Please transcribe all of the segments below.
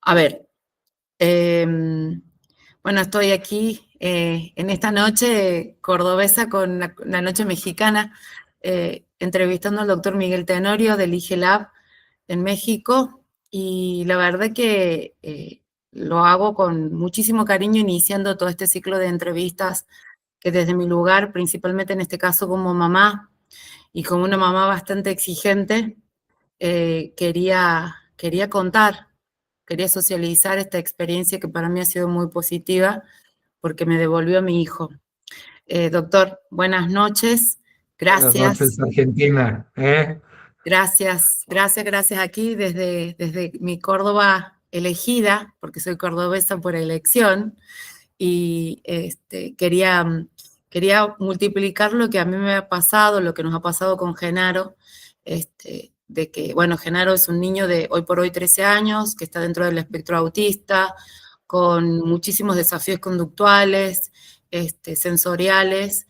A ver, bueno, estoy aquí en esta noche cordobesa con la noche mexicana, entrevistando al doctor Miguel Tenorio del IGELAB en México, y la verdad que lo hago con muchísimo cariño, iniciando todo este ciclo de entrevistas que desde mi lugar, principalmente en este caso como mamá, y como una mamá bastante exigente, quería contar, quería socializar esta experiencia que para mí ha sido muy positiva porque me devolvió a mi hijo. Doctor, buenas noches. Buenas Gracias, noches, Argentina. gracias aquí desde mi Córdoba elegida, porque soy cordobesa por elección, y quería multiplicar lo que a mí me ha pasado, lo que nos ha pasado con Genaro, de que, bueno, Genaro es un niño de hoy por hoy 13 años, que está dentro del espectro autista, con muchísimos desafíos conductuales, sensoriales,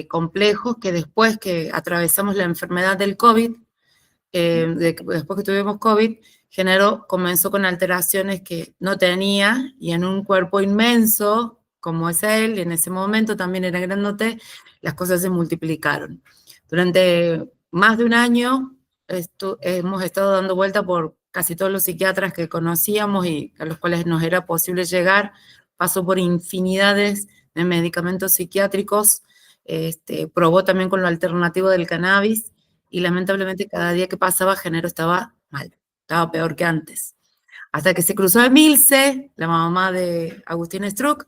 complejos, que después que atravesamos la enfermedad del COVID, después que tuvimos COVID, comenzó con alteraciones que no tenía, y en un cuerpo inmenso como es él, y en ese momento también era grandote, las cosas se multiplicaron. Durante más de un año hemos estado dando vuelta por casi todos los psiquiatras que conocíamos y a los cuales nos era posible llegar. Pasó por infinidades de medicamentos psiquiátricos, probó también con lo alternativo del cannabis, y lamentablemente cada día que pasaba Genaro estaba mal, estaba peor que antes. Hasta que se cruzó Emilce, la mamá de Agustín Struck,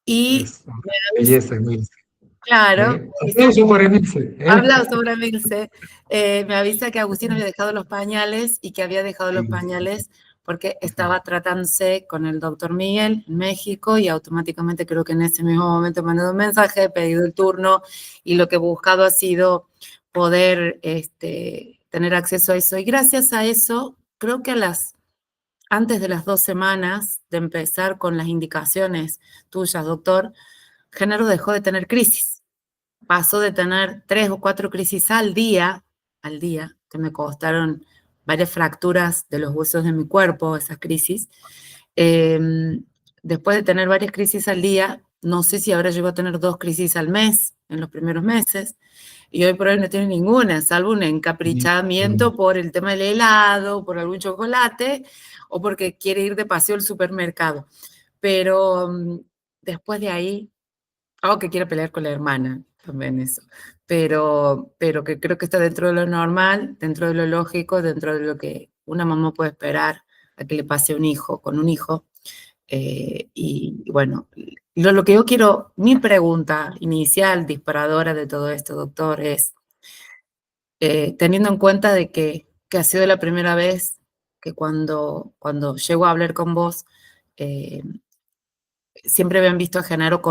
y Es una me avisa, belleza, Emilce. claro, sí, sí, Aplauso para Emilce. habla sobre Emilce, me avisa que Agustín había dejado los pañales, y que había dejado los Sí. pañales porque estaba tratándose con el doctor Miguel en México, y automáticamente creo que en ese mismo momento me mandó un mensaje, he pedido el turno, y lo que he buscado ha sido poder tener acceso a eso. Y gracias a eso, creo que antes de las 2 semanas de empezar con las indicaciones tuyas, doctor, Genaro dejó de tener crisis. Pasó de tener 3 o 4 crisis al día, que me costaron varias fracturas de los huesos de mi cuerpo, esas crisis. Eh, Después de tener varias crisis al día, no sé si ahora llegó a tener 2 crisis al mes en los primeros meses, y hoy por hoy no tiene ninguna, salvo un encaprichamiento por el tema del helado, por algún chocolate, o porque quiere ir de paseo al supermercado. Pero después de ahí, que quiere pelear con la hermana, también eso. Pero que creo que está dentro de lo normal, dentro de lo lógico, dentro de lo que una mamá puede esperar a que le pase a un hijo, con un hijo. Y bueno, lo que yo quiero, mi pregunta inicial, disparadora de todo esto, doctor, es, teniendo en cuenta de que ha sido la primera vez que cuando llego a hablar con vos, eh, siempre habían visto a Genaro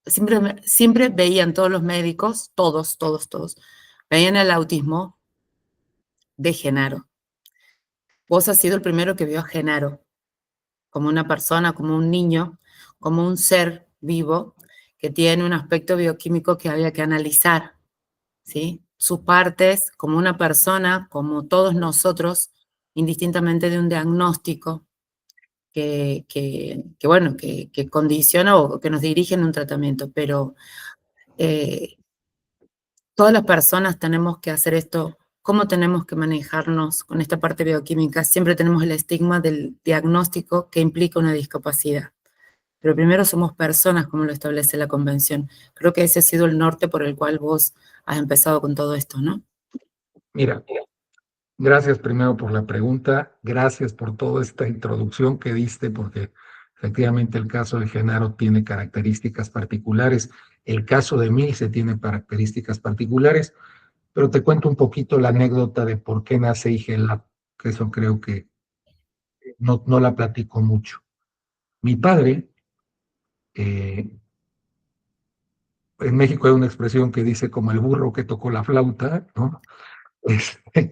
siempre veían todos los médicos, todos, veían el autismo de Genaro. Vos has sido el primero que vio a Genaro como una persona, como un niño, como un ser vivo que tiene un aspecto bioquímico que había que analizar, ¿sí? Sus partes como una persona, como todos nosotros, indistintamente de un diagnóstico bueno, que condiciona o que nos dirige en un tratamiento, pero eh, todas las personas tenemos que hacer esto. ¿Cómo tenemos que manejarnos con esta parte bioquímica? Siempre tenemos el estigma del diagnóstico que implica una discapacidad. Pero primero somos personas, como lo establece la convención. Creo que ese ha sido el norte por el cual vos has empezado con todo esto, ¿no? Mira, gracias primero por la pregunta, gracias por toda esta introducción que diste, porque efectivamente el caso de Genaro tiene características particulares, el caso de Emilce tiene características particulares, pero te cuento un poquito la anécdota de por qué nace IGELAB, que eso creo que no la platico mucho. Mi padre, eh, en México hay una expresión que dice como el burro que tocó la flauta, ¿no? Este,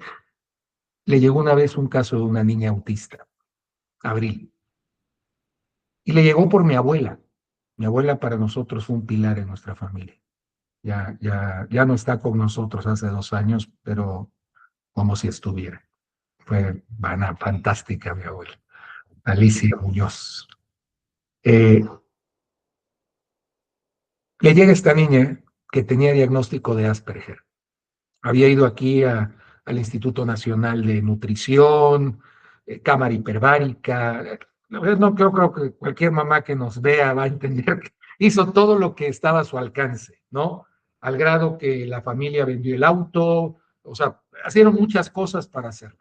le llegó una vez un caso de una niña autista, Abril, y le llegó por mi abuela. Mi abuela para nosotros fue un pilar en nuestra familia. Ya no está con nosotros hace 2 años, pero como si estuviera. Fue fantástica mi abuela. Alicia Muñoz. Le llega esta niña que tenía diagnóstico de Asperger. Había ido aquí al Instituto Nacional de Nutrición, cámara hiperbárica. La verdad, no creo que cualquier mamá que nos vea va a entender que hizo todo lo que estaba a su alcance, ¿no? Al grado que la familia vendió el auto, o sea, hicieron muchas cosas para hacerlo.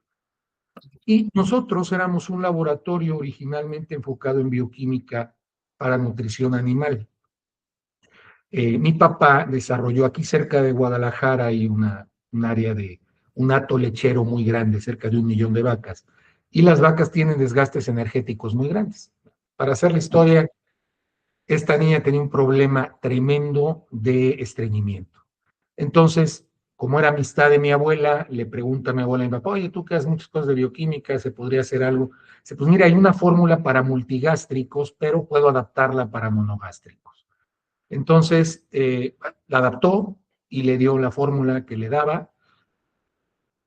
Y nosotros éramos un laboratorio originalmente enfocado en bioquímica para nutrición animal. Mi papá desarrolló aquí cerca de Guadalajara hay un área de un hato lechero muy grande, cerca de 1 millón de vacas, y las vacas tienen desgastes energéticos muy grandes. Para hacer la historia, esta niña tenía un problema tremendo de estreñimiento. Entonces, como era amistad de mi abuela, le pregunta a mi abuela y mi papá, oye, tú que haces muchas cosas de bioquímica, ¿se podría hacer algo? Dice, pues mira, hay una fórmula para multigástricos, pero puedo adaptarla para monogástricos. Entonces, la adaptó y le dio la fórmula que le daba,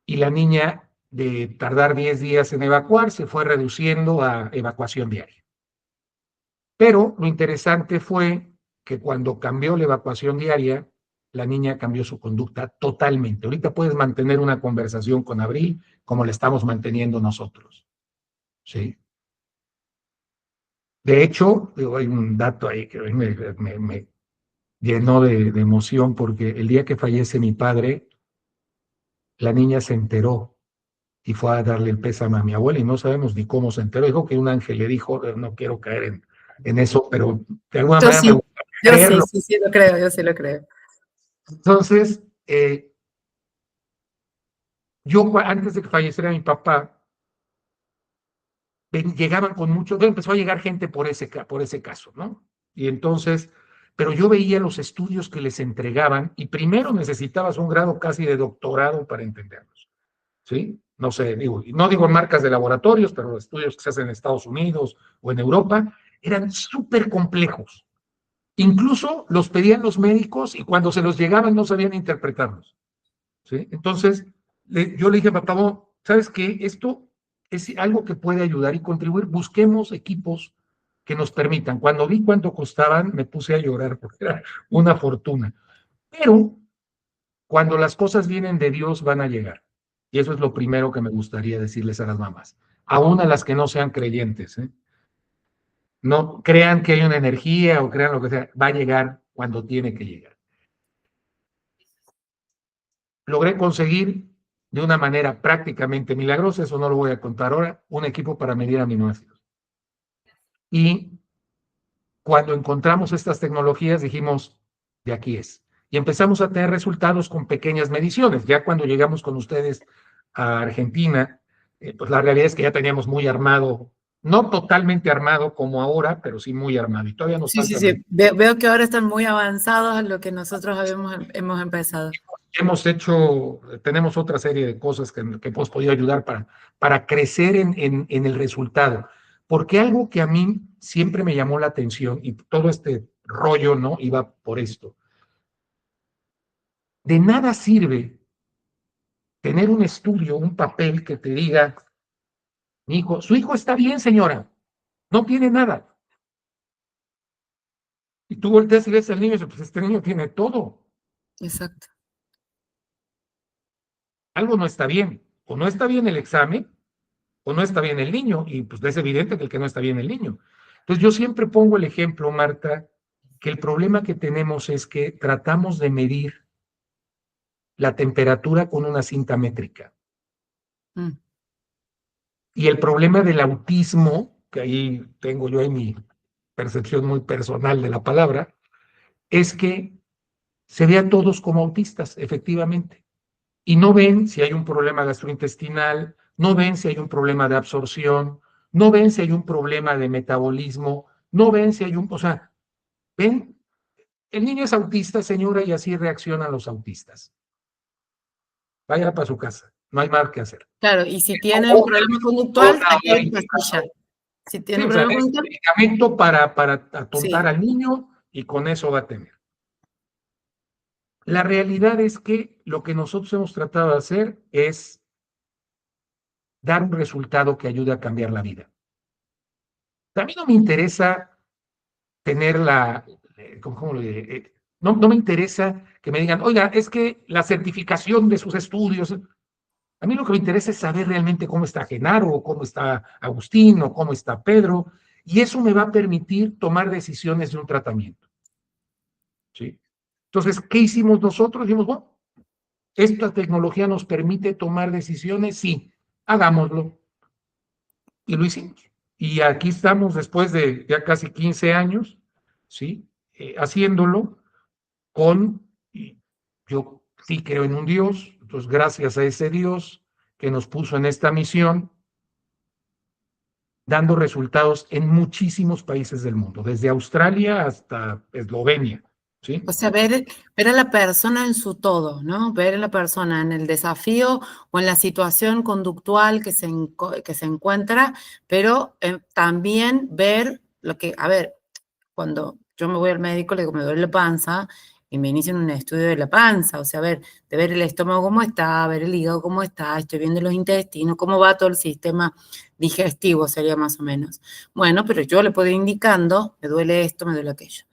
y la niña, de tardar 10 días en evacuar, se fue reduciendo a evacuación diaria. Pero lo interesante fue que cuando cambió la evacuación diaria, la niña cambió su conducta totalmente. Ahorita puedes mantener una conversación con Abril como la estamos manteniendo nosotros. ¿Sí? De hecho, hay un dato ahí que me llenó de emoción, porque el día que fallece mi padre, la niña se enteró y fue a darle el pésame a mi abuela y no sabemos ni cómo se enteró. Dijo que un ángel le dijo, no quiero caer en eso, pero de alguna Yo manera me sí, gusta creerlo. sí lo creo, yo sí lo creo. Entonces, yo antes de que falleciera mi papá, llegaban con mucho, empezó a llegar gente por ese caso, ¿no? Y entonces, pero yo veía los estudios que les entregaban y primero necesitabas un grado casi de doctorado para entenderlos. ¿Sí? No sé, no digo marcas de laboratorios, pero estudios que se hacen en Estados Unidos o en Europa, eran súper complejos. Incluso los pedían los médicos y cuando se los llegaban no sabían interpretarlos. ¿Sí? Entonces, yo le dije a papá, ¿sabes qué? Esto es algo que puede ayudar y contribuir. Busquemos equipos que nos permitan. Cuando vi cuánto costaban, me puse a llorar porque era una fortuna. Pero cuando las cosas vienen de Dios, van a llegar. Y eso es lo primero que me gustaría decirles a las mamás, aún a las que no sean creyentes, ¿eh? No crean que hay una energía o crean lo que sea, va a llegar cuando tiene que llegar. Logré conseguir de una manera prácticamente milagrosa, eso no lo voy a contar ahora, un equipo para medir aminoácidos. Y cuando encontramos estas tecnologías dijimos, de aquí es. Y empezamos a tener resultados con pequeñas mediciones. Ya cuando llegamos con ustedes a Argentina, pues la realidad es que ya teníamos muy armado, no totalmente armado como ahora, pero sí muy armado. Y todavía nos Sí, sí, falta. sí. Veo que ahora están muy avanzados en lo que nosotros hemos empezado. Tenemos otra serie de cosas que hemos podido ayudar para crecer en el resultado. Porque algo que a mí siempre me llamó la atención, y todo este rollo, ¿no? Iba por esto. De nada sirve tener un estudio, un papel que te diga, su hijo está bien, señora, no tiene nada. Y tú volteas y ves al niño y dices, pues este niño tiene todo. Exacto. Algo no está bien. O no está bien el examen, o no está bien el niño, y pues es evidente que el que no está bien el niño. Entonces yo siempre pongo el ejemplo, Marta, que el problema que tenemos es que tratamos de medir la temperatura con una cinta métrica. Mm. Y el problema del autismo, que ahí tengo yo en mi percepción muy personal de la palabra, es que se ve a todos como autistas, efectivamente, y no ven si hay un problema gastrointestinal, no ven si hay un problema de absorción, no ven si hay un problema de metabolismo, no ven si hay o sea, ven, el niño es autista, señora, y así reaccionan los autistas. Vaya para su casa, no hay más que hacer. Claro, y si tiene un problema conductual, aquí hay pastilla. Si Sí, tiene un o sea, problema es un conductual, medicamento para atontar sí. al niño y con eso va a tener. La realidad es que lo que nosotros hemos tratado de hacer es dar un resultado que ayude a cambiar la vida. A mí no me interesa tener ¿cómo lo diré? No, no me interesa que me digan, oiga, es que la certificación de sus estudios. A mí lo que me interesa es saber realmente cómo está Genaro, o cómo está Agustín, o cómo está Pedro, y eso me va a permitir tomar decisiones de un tratamiento. ¿Sí? Entonces, ¿qué hicimos nosotros? Dijimos, bueno, esta tecnología nos permite tomar decisiones, sí, hagámoslo. Y lo hicimos. Y aquí estamos después de ya casi 15 años, ¿sí? Haciéndolo y yo sí creo en un Dios, entonces gracias a ese Dios que nos puso en esta misión, dando resultados en muchísimos países del mundo, desde Australia hasta Eslovenia, ¿sí? O sea, ver a la persona en su todo, ¿no? Ver a la persona en el desafío o en la situación conductual que se encuentra, pero también ver lo que, a ver, cuando yo me voy al médico, le digo, me duele la panza, y me inician un estudio de la panza, o sea, de ver el estómago cómo está, ver el hígado cómo está, estoy viendo los intestinos, cómo va todo el sistema digestivo, sería más o menos. Bueno, pero yo le puedo ir indicando, me duele esto, me duele aquello.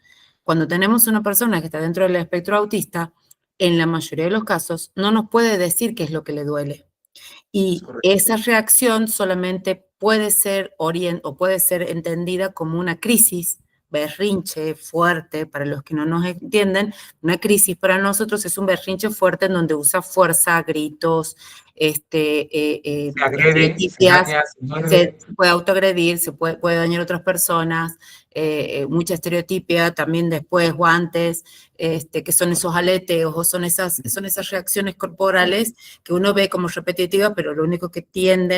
Cuando tenemos una persona que está dentro del espectro autista, en la mayoría de los casos no nos puede decir qué es lo que le duele. Y esa reacción solamente puede ser o puede ser entendida como una crisis, berrinche fuerte, para los que no nos entienden. Una crisis para nosotros es un berrinche fuerte en donde usa fuerza, gritos, Se agrede, se estereotipias, daña, se se muerde. puede autoagredir, puede dañar a otras personas, mucha estereotipia, también después guantes, que son esos aleteos o son esas reacciones corporales que uno ve como repetitivas, pero lo único que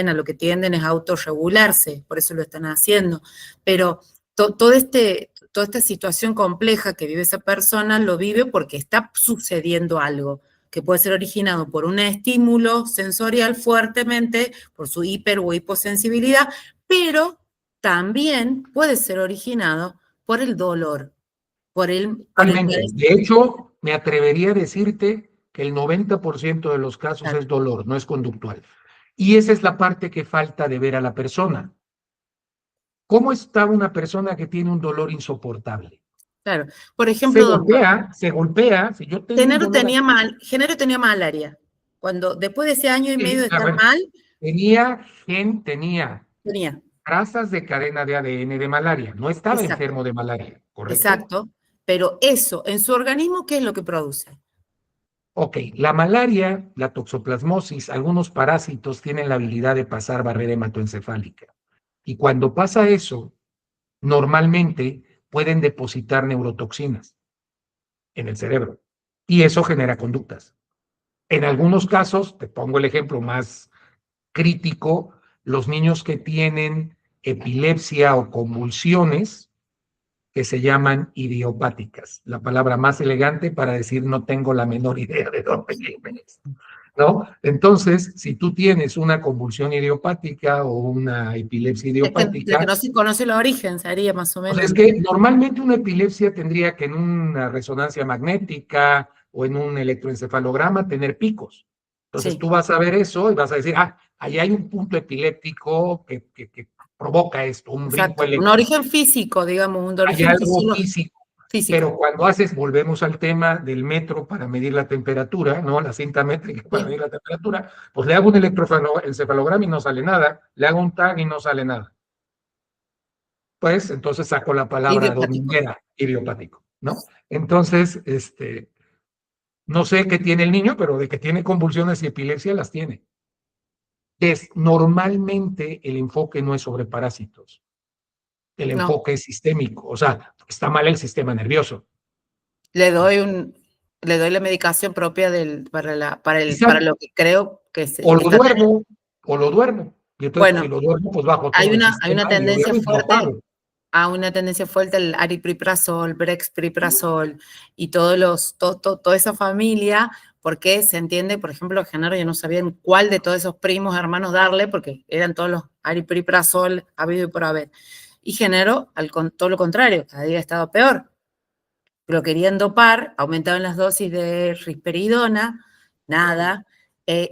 a lo que tienden es a autorregularse, por eso lo están haciendo. Pero toda esta situación compleja que vive esa persona lo vive porque está sucediendo algo que puede ser originado por un estímulo sensorial fuertemente, por su hiper o hiposensibilidad, pero también puede ser originado por el dolor, Totalmente. De hecho, me atrevería a decirte que el 90% de los casos es dolor, no es conductual. Y esa es la parte que falta de ver a la persona. ¿Cómo está una persona que tiene un dolor insoportable? Claro. Por ejemplo, doctor, Se golpea. Si yo tengo un dolor así, Genaro tenía malaria. Cuando, después de ese año y medio de estar bueno, mal, tenía tenía. trazas de cadena de ADN de malaria. No estaba Exacto, enfermo de malaria, ¿correcto? exacto. Pero eso, en su organismo, ¿qué es lo que produce? Ok, la malaria, la toxoplasmosis, algunos parásitos tienen la habilidad de pasar barrera hematoencefálica. Y cuando pasa eso, normalmente pueden depositar neurotoxinas en el cerebro. Y eso genera conductas. En algunos casos, te pongo el ejemplo más crítico, los niños que tienen epilepsia o convulsiones, que se llaman idiopáticas, la palabra más elegante para decir no tengo la menor idea de dónde viene esto, ¿no? Entonces, si tú tienes una convulsión idiopática o una epilepsia Es que la que idiopática, no se conoce el origen sería más o pues es menos. que normalmente una epilepsia tendría que en una resonancia magnética o en un electroencefalograma tener picos. Entonces Sí, tú vas a ver eso y vas a decir, ah, ahí hay un punto epiléptico que provoca esto, un brinco exacto. Un eléctrico. origen físico, digamos, un Hay origen algo físico. físico. Pero cuando volvemos al tema del metro para medir la temperatura, ¿no? La cinta métrica para Sí, medir la temperatura, pues le hago un electroencefalograma y no sale nada, le hago un tag y no sale nada. Pues entonces saco la palabra idiopático. dominguera, idiopático, ¿no? Entonces, no sé qué tiene el niño, pero de que tiene convulsiones y epilepsia las tiene. Normalmente el enfoque no es sobre parásitos, el No, enfoque es sistémico, o sea, está mal el sistema nervioso. le doy le doy la medicación propia para lo que creo que O lo está teniendo. duermo, o lo duermo. Y entonces, si Bueno, lo duermo, pues bajo todo el hay una sistema y tendencia obviamente lo fuerte pago. al aripiprazol, brexpiprazol y toda esa familia, porque se entiende, por ejemplo, Genaro, yo no sabía en cuál de todos esos primos hermanos darle, porque eran todos los aripiprazol habido y por haber. Y Genaro, todo lo contrario, cada día ha estado peor. Lo querían dopar, aumentaban las dosis de risperidona, nada.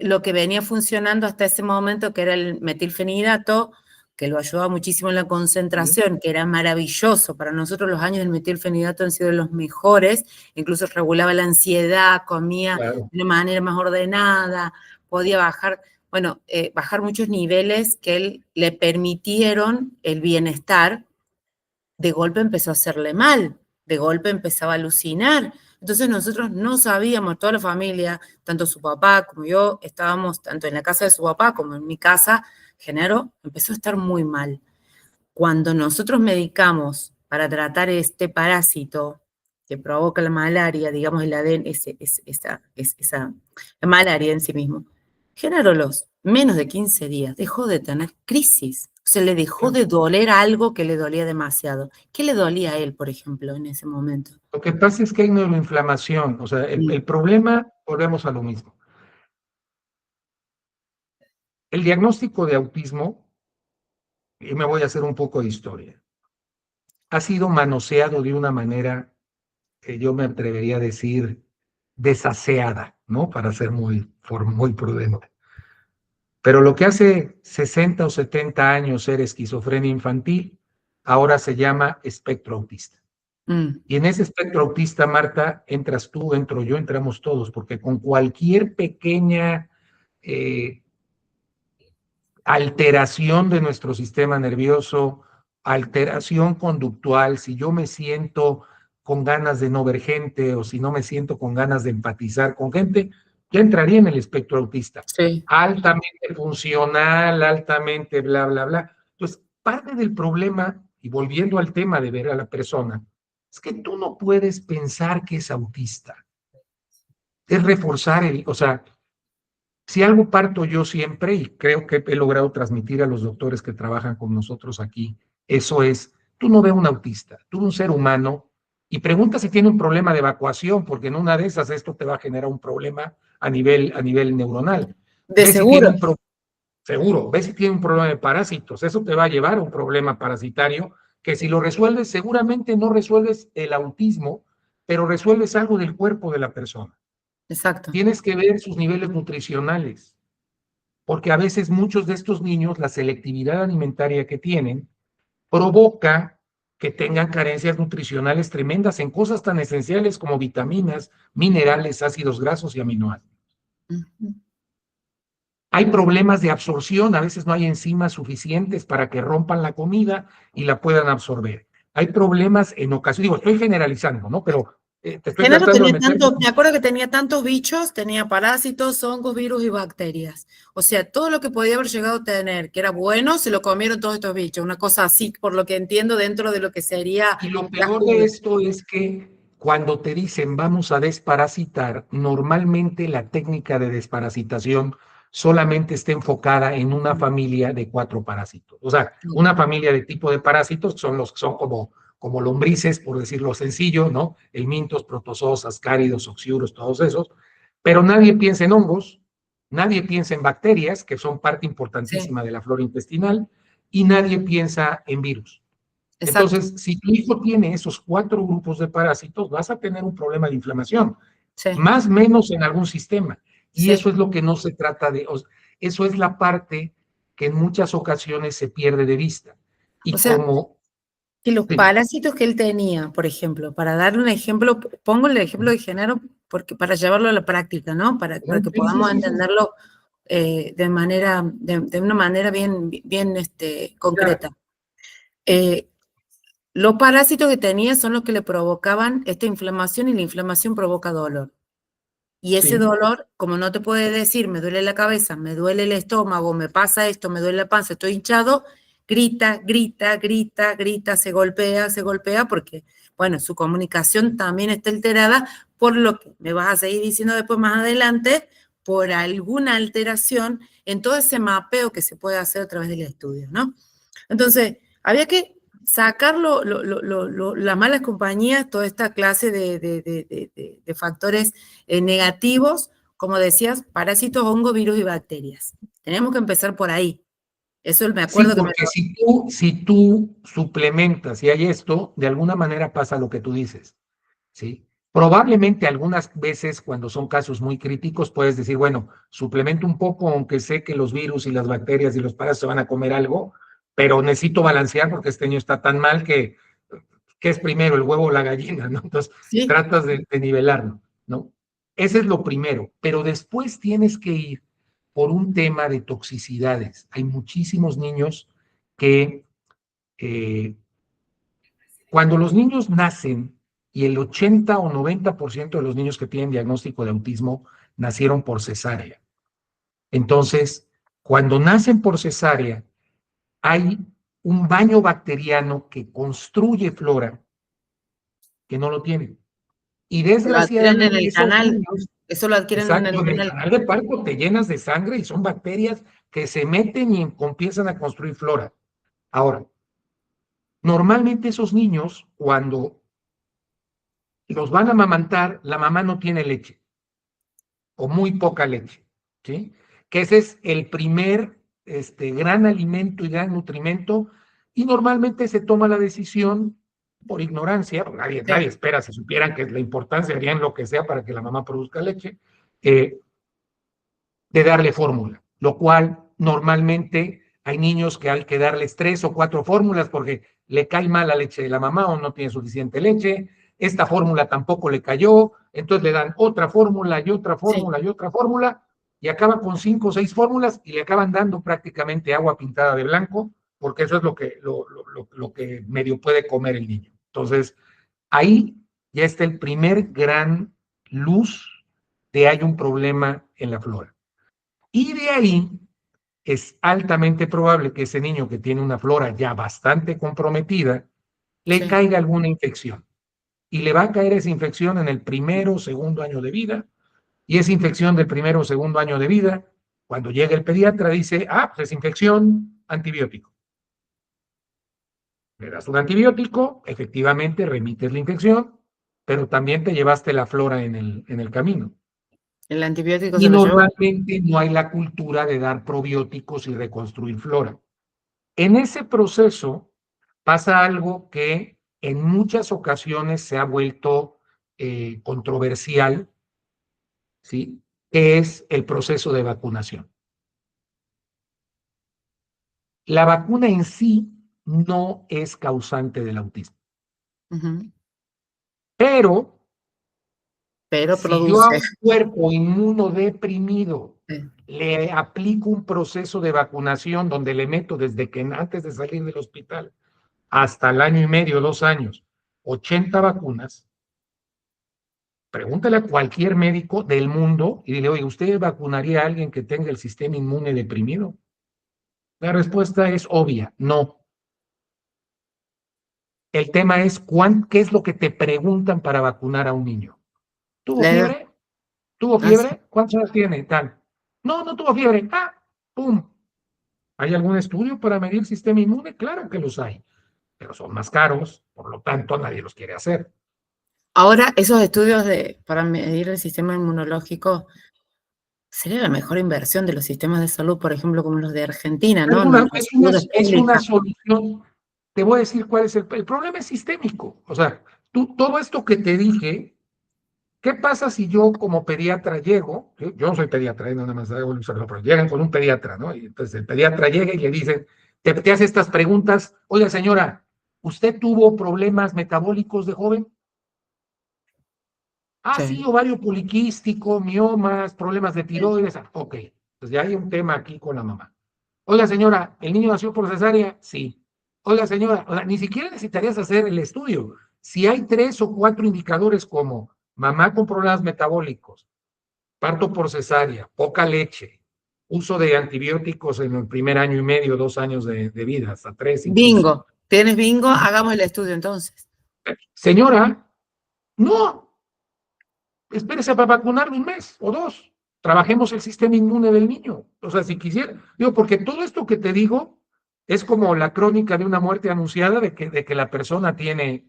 Lo que venía funcionando hasta ese momento, que era el metilfenidato, que lo ayudaba muchísimo en la concentración, que era maravilloso. Para nosotros los años del metilfenidato han sido los mejores, incluso regulaba la ansiedad, comía de una manera más ordenada, podía bajar, bueno, bajar muchos niveles que él le permitieron el bienestar. De golpe empezó a hacerle mal, de golpe empezaba a alucinar. Entonces nosotros no sabíamos, toda la familia, tanto su papá como yo, estábamos tanto en la casa de su papá como en mi casa. Genaro empezó a estar muy mal. Cuando nosotros medicamos para tratar este parásito que provoca la malaria, digamos el ADN, la malaria en sí mismo, Genaro los menos de 15 días dejó de tener crisis. O sea, le dejó de doler algo que le dolía demasiado. ¿Qué le dolía a él, por ejemplo, en ese momento? Lo que pasa es que hay neuroinflamación, o sea, el problema, volvemos a lo mismo. El diagnóstico de autismo, y me voy a hacer un poco de historia, ha sido manoseado de una manera que yo me atrevería a decir desaseada, ¿no? Para ser muy prudente. Pero lo que hace 60 o 70 años era esquizofrenia infantil, ahora se llama espectro autista. Y en ese espectro autista, Marta, entras tú, entro yo, entramos todos, porque con cualquier pequeña alteración de nuestro sistema nervioso, alteración conductual, si yo me siento con ganas de no ver gente o si no me siento con ganas de empatizar con gente, ya entraría en el espectro autista. Sí. Altamente funcional, altamente bla, bla, bla. Entonces, parte del problema, y volviendo al tema de ver a la persona, es que tú no puedes pensar que es autista. Es reforzar o sea, si algo parto yo siempre, y creo que he logrado transmitir a los doctores que trabajan con nosotros aquí, eso es, tú no ves un autista, tú ves un ser humano y pregunta si tiene un problema de evacuación, porque en una de esas esto te va a generar un problema a nivel neuronal. De Ves seguro. Si seguro, ves si tiene un problema de parásitos, eso te va a llevar a un problema parasitario que si lo resuelves, seguramente no resuelves el autismo, pero resuelves algo del cuerpo de la persona. Exacto. Tienes que ver sus niveles nutricionales, porque a veces muchos de estos niños, la selectividad alimentaria que tienen, provoca que tengan carencias nutricionales tremendas en cosas tan esenciales como vitaminas, minerales, ácidos grasos y aminoácidos. Hay problemas de absorción, a veces no hay enzimas suficientes para que rompan la comida y la puedan absorber. Hay problemas en ocasiones, digo, estoy generalizando, ¿no? Pero te estoy Genaro tratando de tenía meter... me acuerdo que tenía tantos bichos, tenía parásitos, hongos, virus y bacterias. O sea, todo lo que podía haber llegado a tener, que era bueno, se lo comieron todos estos bichos. Una cosa así, por lo que entiendo, dentro de lo que sería... Y lo peor de esto es que cuando te dicen vamos a desparasitar, normalmente la técnica de desparasitación solamente está enfocada en una familia de 4 parásitos. O sea, una familia de tipo de parásitos son los que son como lombrices, por decirlo sencillo, ¿no? Helmintos, protozoos, ascáridos, oxiuros, todos esos. Pero nadie piensa en hongos, nadie piensa en bacterias, que son parte importantísima de la flora intestinal, y nadie piensa en virus. Exacto. Entonces, si tu hijo tiene esos 4 grupos de parásitos, vas a tener un problema de inflamación, más o menos en algún sistema. Y eso es lo que no se trata de, eso es la parte que en muchas ocasiones se pierde de vista. Y o sea, como... que los parásitos que él tenía, por ejemplo, para darle un ejemplo, pongo el ejemplo de Genaro porque para llevarlo a la práctica, ¿no? Para que podamos entenderlo de una manera bien concreta. Los parásitos que tenía son los que le provocaban esta inflamación y la inflamación provoca dolor. Y ese dolor, como no te puede decir, me duele la cabeza, me duele el estómago, me pasa esto, me duele la panza, estoy hinchado, grita, grita, grita, grita, se golpea, porque, bueno, su comunicación también está alterada, por lo que me vas a seguir diciendo después más adelante, por alguna alteración en todo ese mapeo que se puede hacer a través del estudio, ¿no? Entonces, había que sacar las malas compañías, toda esta clase de factores negativos, como decías, parásitos, hongos, virus y bacterias. Tenemos que empezar por ahí. Eso me acuerdo sí, porque si tú suplementas y hay esto, de alguna manera pasa lo que tú dices, ¿sí? Probablemente algunas veces cuando son casos muy críticos puedes decir, bueno, suplemento un poco, aunque sé que los virus y las bacterias y los parásitos van a comer algo, pero necesito balancear porque este niño está tan mal que es primero, el huevo o la gallina, ¿no? Entonces, Sí, tratas de nivelarlo, ¿no? Ese es lo primero, pero después tienes que ir por un tema de toxicidades. Hay muchísimos niños que cuando los niños nacen, y el 80 o 90% de los niños que tienen diagnóstico de autismo nacieron por cesárea. Entonces, cuando nacen por cesárea, hay un baño bacteriano que construye flora que no lo tienen. Y lo adquieren en desgraciadamente el esos canal. niños, Eso lo adquieren en exacto, el en el canal. canal de parto te llenas de sangre y son bacterias que se meten y empiezan a construir flora. Ahora, normalmente esos niños, cuando los van a amamantar, la mamá no tiene leche o muy poca leche, ¿sí? Que ese es el primer gran alimento y gran nutrimento, y normalmente se toma la decisión por ignorancia, nadie Sí, espera, si supieran que la importancia, harían lo que sea para que la mamá produzca leche, eh, de darle fórmula, lo cual normalmente hay niños que hay que darles 3 o 4 fórmulas porque le cae mal la leche de la mamá o no tiene suficiente leche, esta fórmula tampoco le cayó, entonces le dan otra fórmula y otra sí. fórmula y otra fórmula, y acaba con 5 o 6 fórmulas y le acaban dando prácticamente agua pintada de blanco, porque eso es lo que medio puede comer el niño. Entonces, ahí ya está el primer gran luz de hay un problema en la flora. Y de ahí es altamente probable que ese niño que tiene una flora ya bastante comprometida le Sí. caiga alguna infección. Y le va a caer esa infección en el primero o segundo año de vida. Y esa infección del primero o segundo año de vida, cuando llega el pediatra, dice, pues es infección, antibiótico. Le das un antibiótico, efectivamente remites la infección, pero también te llevaste la flora en el camino. El antibiótico Y se lo llevó. normalmente no hay la cultura de dar probióticos y reconstruir flora. En ese proceso pasa algo que en muchas ocasiones se ha vuelto controversial, ¿sí? Que es el proceso de vacunación. La vacuna en sí no es causante del autismo, Ujú. pero Pero si yo a produce. un cuerpo inmunodeprimido Sí. le aplico un proceso de vacunación donde le meto desde que antes de salir del hospital hasta el año y medio, 2 años, 80 vacunas, pregúntale a cualquier médico del mundo y dile, oye, ¿usted vacunaría a alguien que tenga el sistema inmune deprimido? La respuesta es obvia, no. El tema es ¿qué es lo que te preguntan para vacunar a un niño? ¿Tuvo La edad. fiebre? ¿Tuvo Ah, sí. fiebre? ¿Cuántos años tiene? Tal. No, no tuvo fiebre. ¡Pum! ¿Hay algún estudio para medir el sistema inmune? Claro que los hay, pero son más caros, por lo tanto nadie los quiere hacer. Ahora, esos estudios para medir el sistema inmunológico sería la mejor inversión de los sistemas de salud, por ejemplo, como los de Argentina, ¿no? Donde la salud es Es una pública. solución. Te voy a decir cuál es el problema, es sistémico. O sea, todo esto que te dije, ¿qué pasa si yo como pediatra llego? Yo no soy pediatra, nada más pero llegan con un pediatra, ¿no? Y entonces el pediatra llega y le dicen, te hace estas preguntas, oiga señora, ¿usted tuvo problemas metabólicos de joven? Sí, Sí. ovario poliquístico, miomas, problemas de tiroides. Ok, pues ya hay un tema aquí con la mamá. Oiga, señora, ¿el niño nació por cesárea? Sí. Oiga, señora, o sea, ni siquiera necesitarías hacer el estudio. Si hay 3 o 4 indicadores como mamá con problemas metabólicos, parto por cesárea, poca leche, uso de antibióticos en el primer año y medio, 2 años de vida, hasta 3 incluso. Bingo. ¿Tienes bingo? Hagamos el estudio entonces. Señora, no, espérese para vacunarlo 1 mes o 2. Trabajemos el sistema inmune del niño. O sea, si quisiera, digo, porque todo esto que te digo es como la crónica de una muerte anunciada de que la persona tiene,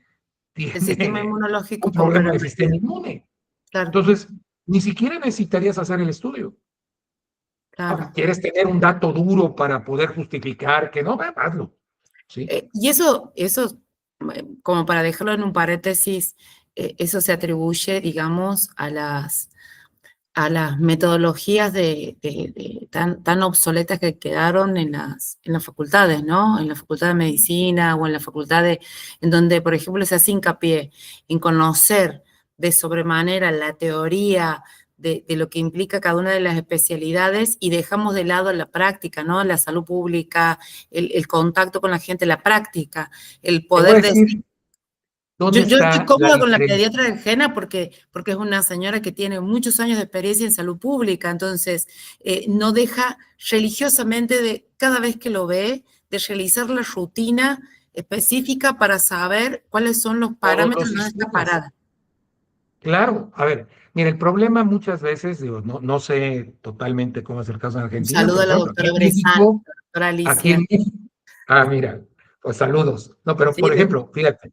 El sistema tiene inmunológico un problema de sistema comprometido. inmune. Claro, Entonces, ni siquiera necesitarías hacer el estudio. claro. ¿Quieres tener un dato duro para poder justificar que no? Hazlo. ¿Sí? Y eso, como para dejarlo en un paréntesis, eso se atribuye, digamos, a las metodologías tan obsoletas que quedaron en las facultades, ¿no? En la facultad de medicina o en la facultad en donde, por ejemplo, se hace hincapié en conocer de sobremanera la teoría de lo que implica cada una de las especialidades y dejamos de lado la práctica, ¿no? La salud pública, el contacto con la gente, la práctica, el Te voy a poder decir dónde yo estoy está la cómoda con la diferencia. pediatra de Jena porque es una señora que tiene muchos años de experiencia en salud pública, entonces no deja religiosamente cada vez que lo ve, de realizar la rutina específica para saber cuáles son los Todos parámetros los donde está sistemas. parada. Claro, a ver, mira, el problema muchas veces, digo, no sé totalmente cómo es el caso en Un Argentina, saludo pero a la por ejemplo, doctora Bresal, a la doctora Aquí Alicia. en México, mira, pues saludos. No, pero Sí, por ejemplo, fíjate,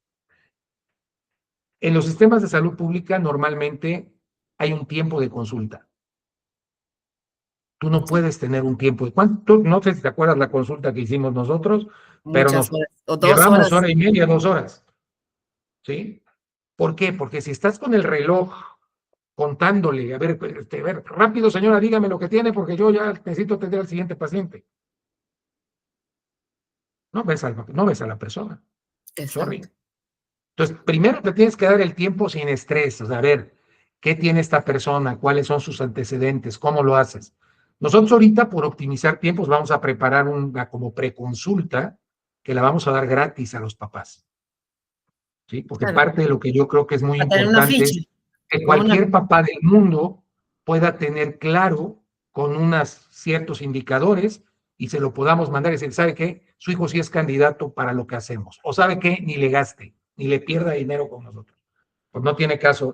en los sistemas de salud pública normalmente hay un tiempo de consulta. Tú no sí, puedes tener un tiempo de cuánto, no sé si te acuerdas la consulta que hicimos nosotros, pero muchas nos horas, o 2 horas. llevamos hora y media, 2 horas, ¿sí? ¿Por qué? Porque si estás con el reloj contándole, a ver, rápido señora, dígame lo que tiene porque yo ya necesito atender al siguiente paciente. No ves a la persona, Exacto. sorry. Entonces, primero te tienes que dar el tiempo sin estrés, o sea, a ver, ¿qué tiene esta persona? ¿Cuáles son sus antecedentes? ¿Cómo lo haces? Nosotros ahorita, por optimizar tiempos, vamos a preparar una como preconsulta que la vamos a dar gratis a los papás, ¿sí? Porque Claro, parte de lo que yo creo que es muy para tener una importante ficha, es que como una, cualquier papá del mundo pueda tener claro con unos ciertos indicadores y se lo podamos mandar y decir, ¿sabe qué? Su hijo sí es candidato para lo que hacemos. O ¿sabe qué? Ni le gaste, ni le pierda dinero con nosotros. Pues no tiene caso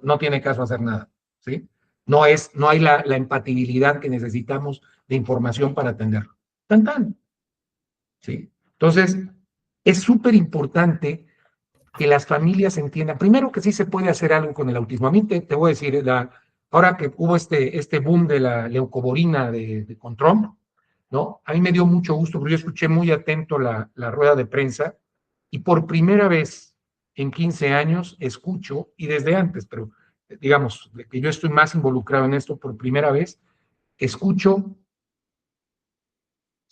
hacer nada, ¿sí? No hay la empatibilidad que necesitamos de información para atenderlo. Tan, tan, ¿sí? Entonces, es súper importante que las familias entiendan, primero que sí se puede hacer algo con el autismo. A mí te voy a decir, ahora que hubo este boom de la leucoborina con Trump, ¿no? A mí me dio mucho gusto, porque yo escuché muy atento la rueda de prensa y por primera vez en 15 años escucho, y desde antes, pero digamos, de que yo estoy más involucrado en esto, por primera vez escucho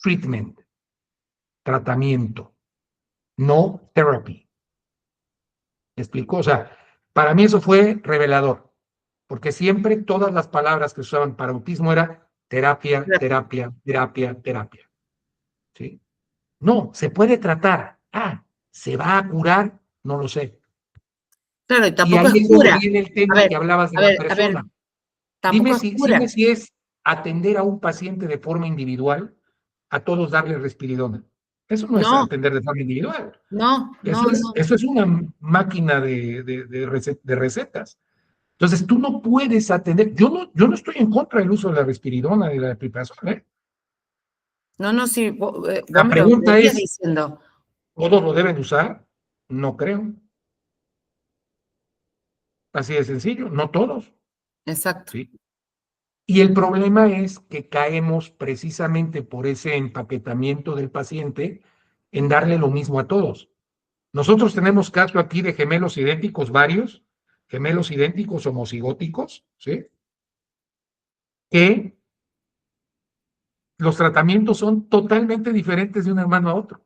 treatment, tratamiento, no therapy. ¿Me explico? O sea, para mí eso fue revelador, porque siempre todas las palabras que usaban para autismo era terapia, terapia, terapia, terapia. ¿Sí? No, se puede tratar. ¿Se va a curar? No lo sé. claro, y Y tampoco ahí es es donde cura. viene el A tema ver, que hablabas de a la ver, a ver, persona. tampoco es Dime cura. si es atender a un paciente de forma individual, a todos darle respiridona. Eso no es No, atender de forma individual. no, no, no. Eso es una máquina de recetas. Entonces, tú no puedes atender. Yo no estoy en contra del uso de la risperidona, de la triprazol, ¿eh? No, no, sí, vos La me lo pregunta venías es, diciendo. ¿todos lo deben usar? No creo. Así de sencillo, no todos, Exacto. ¿sí? Y el problema es que caemos precisamente por ese empaquetamiento del paciente en darle lo mismo a todos. Nosotros tenemos caso aquí de gemelos idénticos, varios, gemelos idénticos homocigóticos, ¿sí? Que los tratamientos son totalmente diferentes de un hermano a otro,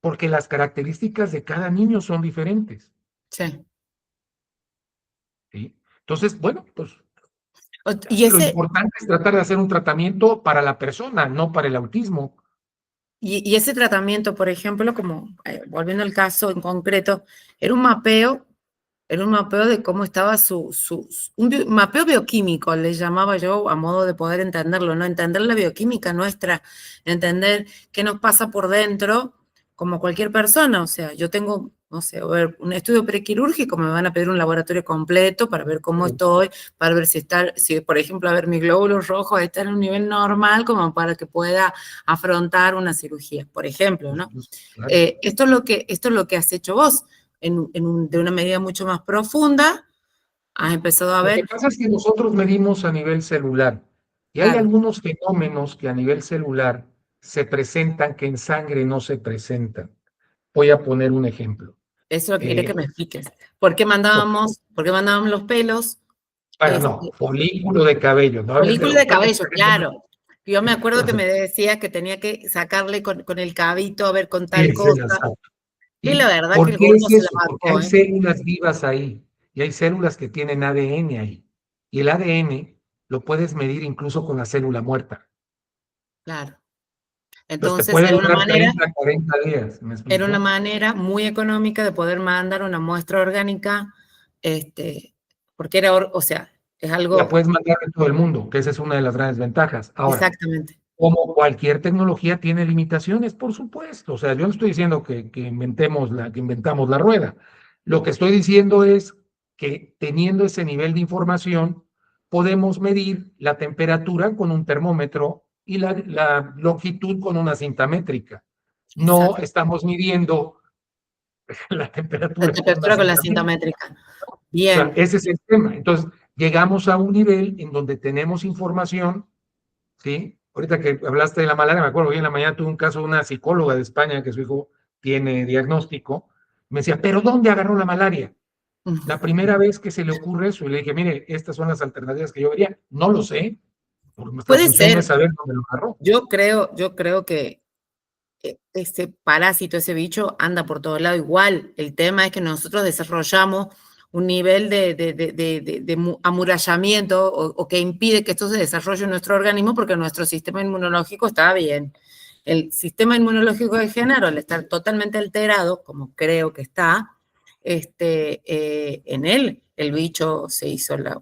porque las características de cada niño son diferentes, Sí. ¿sí? Entonces, bueno, pues Y lo ese, importante es tratar de hacer un tratamiento para la persona, no para el autismo. y ese tratamiento, por ejemplo, como volviendo al caso en concreto, era un mapeo, era un mapeo de cómo estaba mapeo bioquímico, le llamaba yo a modo de poder entenderlo, ¿no? Entender la bioquímica nuestra, entender qué nos pasa por dentro, como cualquier persona. O sea, yo tengo, no sé, a ver, un estudio prequirúrgico, me van a pedir un laboratorio completo para ver cómo estoy, para ver si por ejemplo, a ver, mi glóbulo rojo está en un nivel normal, como para que pueda afrontar una cirugía, por ejemplo, ¿no? Claro. Esto es lo que has hecho vos de una medida mucho más profunda, has empezado a Lo que ver, pasa es que nosotros medimos a nivel celular y hay claro, algunos fenómenos que a nivel celular se presentan que en sangre no se presentan. Voy a poner un ejemplo. eso es lo que quería Eh, que me expliques. ok, Por qué mandábamos los pelos? Bueno, no, folículo de cabello, no hables de Folículo los de pelos. cabello, claro. Yo me acuerdo que me decía que tenía que sacarle con el cabito a ver con tal Sí, se cosa. las saca. Y la ¿Y verdad que por el qué gordo es se la eso? Porque marcó, hay ¿eh? células vivas ahí y hay células que tienen ADN ahí. Y el ADN lo puedes medir incluso con la célula muerta. Claro. Entonces te Entonces puede durar 30, 40 días, ¿me era una explico? manera muy económica de poder mandar una muestra orgánica, porque era, o sea, es La algo puedes mandar a todo el mundo, que esa es una de las grandes ventajas. Ahora, exactamente. como cualquier tecnología tiene limitaciones, por supuesto. O sea, yo no estoy diciendo que inventamos la rueda. Lo que estoy diciendo es que teniendo ese nivel de información, podemos medir la temperatura con un termómetro y la longitud con una cinta métrica. No Exacto. estamos midiendo la La temperatura con una temperatura con la cinta cinta métrica. métrica. O sea, Bien. ese es el tema. Entonces, llegamos a un nivel en donde tenemos información. Sí, ahorita que hablaste de la malaria, me acuerdo, hoy en la mañana tuve un caso de una psicóloga de España que su hijo tiene diagnóstico. Me decía, ¿pero dónde agarró la malaria? La primera vez que se le ocurre eso, y le dije, mire, estas son las alternativas que yo vería. No lo sé, porque nuestra Puede función ser, es saber dónde lo agarró. yo creo que ese parásito, ese bicho anda por todo lado igual. El tema es que nosotros desarrollamos un nivel de amurallamiento o que impide que esto se desarrolle en nuestro organismo porque nuestro sistema inmunológico está bien. El sistema inmunológico de Genaro, al estar totalmente alterado, como creo que está, en él el bicho se hizo la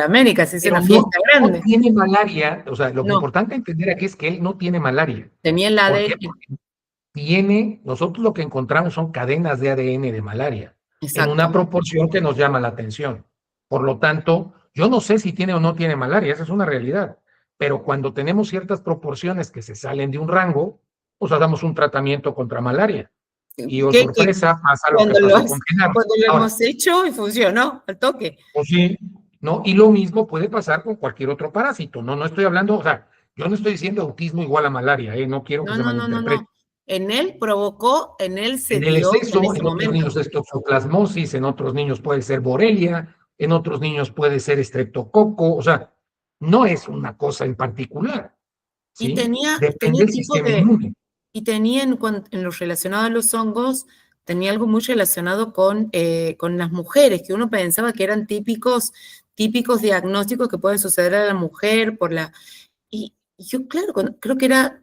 América, se hizo Pero una no, fiesta no grande. tiene malaria, o sea, lo No, importante entender aquí es que él no tiene malaria. tenía el ¿Por qué? ADN, Porque nosotros lo que encontramos son cadenas de ADN de malaria, en una exacto. proporción que nos llama la atención. Por lo tanto, yo no sé si tiene o no tiene malaria, esa es una realidad. Pero cuando tenemos ciertas proporciones que se salen de un rango, pues damos un tratamiento contra malaria. Y oh Que sorpresa, pasa lo que cuando, pasó con Genaro. cuando lo Ahora, hemos hecho y funcionó al toque. pues sí, ¿no? Y lo mismo puede pasar con cualquier otro parásito, ¿no? No estoy hablando, o sea, yo no estoy diciendo autismo igual a malaria, ¿eh? No quiero que No, se no, no, no, malinterprete. no. En él provocó, en él se En el dio en exceso, ese en otros momento. niños es toxoplasmosis, en otros niños puede ser borelia, en otros niños puede ser estreptococo, o sea, no es una cosa en particular, Y ¿sí? tenía Depende del tipo sistema de, inmune. y tenía en lo relacionado a los hongos, tenía algo muy relacionado con las mujeres, que uno pensaba que eran típicos diagnósticos que pueden suceder a la mujer por la. Y yo, claro, creo que era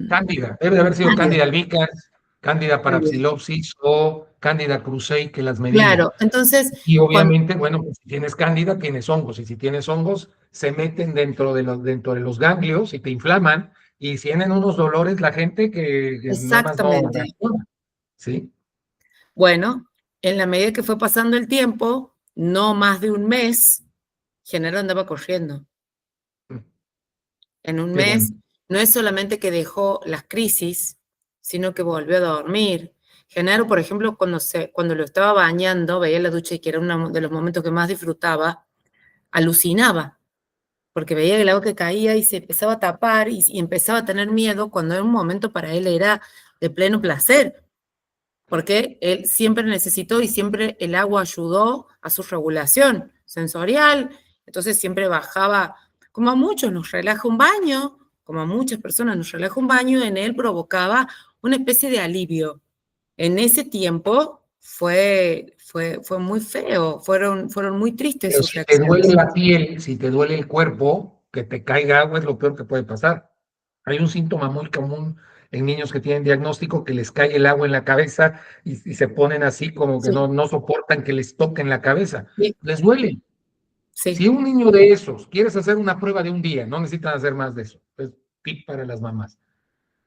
Cándida, debe de haber sido Cándida. Cándida albicans, Cándida Cándida. parapsilopsis o Cándida cruzei que las medía. Claro, entonces, Y cuando, obviamente, bueno, pues si tienes cándida, tienes hongos. Y si tienes hongos, se meten dentro de los ganglios y te inflaman. Y tienen unos dolores la gente que nada más no exactamente. reacciona. ¿Sí? Bueno, en la medida que fue pasando el tiempo, no más de un mes, Genaro andaba corriendo. En un Qué bueno. mes, no es solamente que dejó las crisis, sino que volvió a dormir. Genaro, por ejemplo, cuando lo estaba bañando, veía la ducha y que era uno de los momentos que más disfrutaba, alucinaba, porque veía el agua que caía y se empezaba a tapar y empezaba a tener miedo cuando en un momento para él era de pleno placer, porque él siempre necesitó y siempre el agua ayudó a su regulación sensorial, entonces siempre bajaba, como a muchos nos relaja un baño, como a muchas personas nos relaja un baño, en él provocaba una especie de alivio. En ese tiempo fue muy feo, fueron muy tristes Pero sus si te duele reacciones. la piel, si te duele el cuerpo, que te caiga agua es lo peor que puede pasar. Hay un síntoma muy común en niños que tienen diagnóstico que les cae el agua en la cabeza y se ponen así como que Sí, no soportan que les toquen la cabeza. sí, Les duele. Si sí, un niño de esos quieres hacer una prueba de un día, no necesitan hacer más de eso. Es tip para las mamás.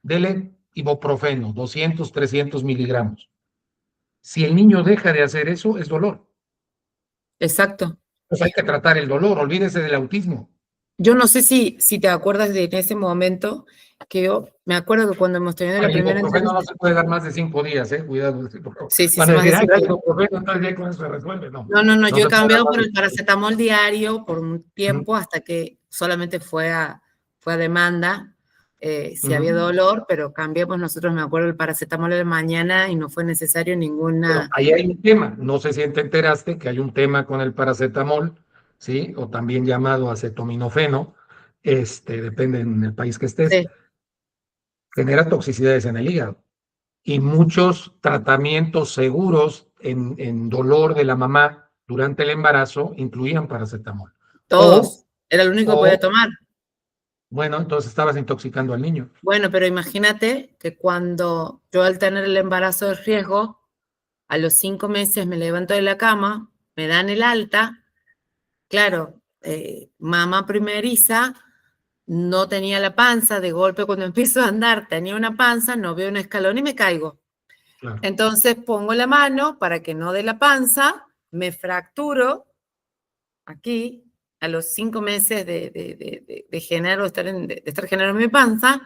Dele ibuprofeno, 200, 300 miligramos. Si el niño deja de hacer eso, es dolor. exacto. Pues hay que tratar el dolor, olvídese del autismo. Yo no sé si te acuerdas de en ese momento que yo me acuerdo que cuando hemos tenido la El primera ibuprofeno no entrevista, se puede dar más de 5 días, cuidado. sí, sí, Van sí, a más de decir, ay, da 5 días. ibuprofeno, entonces ya con eso se resuelve. No, No, no, no, no yo he se puede dar cambiado más por de el paracetamol diario por un Ujú, tiempo hasta que solamente fue a demanda, si había ujú. dolor, pero cambiamos nosotros, me acuerdo, el paracetamol de la mañana y no fue necesario Pero ninguna. ahí hay un tema. No sé si te enteraste que hay un tema con el paracetamol, ¿sí? O también llamado acetaminofeno, depende en el país que estés, Sí, genera toxicidades en el hígado. Y muchos tratamientos seguros en dolor de la mamá durante el embarazo incluían paracetamol. O, todos. Era el único que podía o, tomar. bueno, entonces estabas intoxicando al niño. Bueno, pero imagínate que cuando yo al tener el embarazo de riesgo, a los 5 meses me levanto de la cama, me dan el alta, claro, mamá primeriza, no tenía la panza, de golpe cuando empiezo a andar tenía una panza, no veo un escalón y me caigo. Claro, Entonces pongo la mano para que no dé la panza, me fracturo aquí a los 5 meses de género, de estar generando mi panza,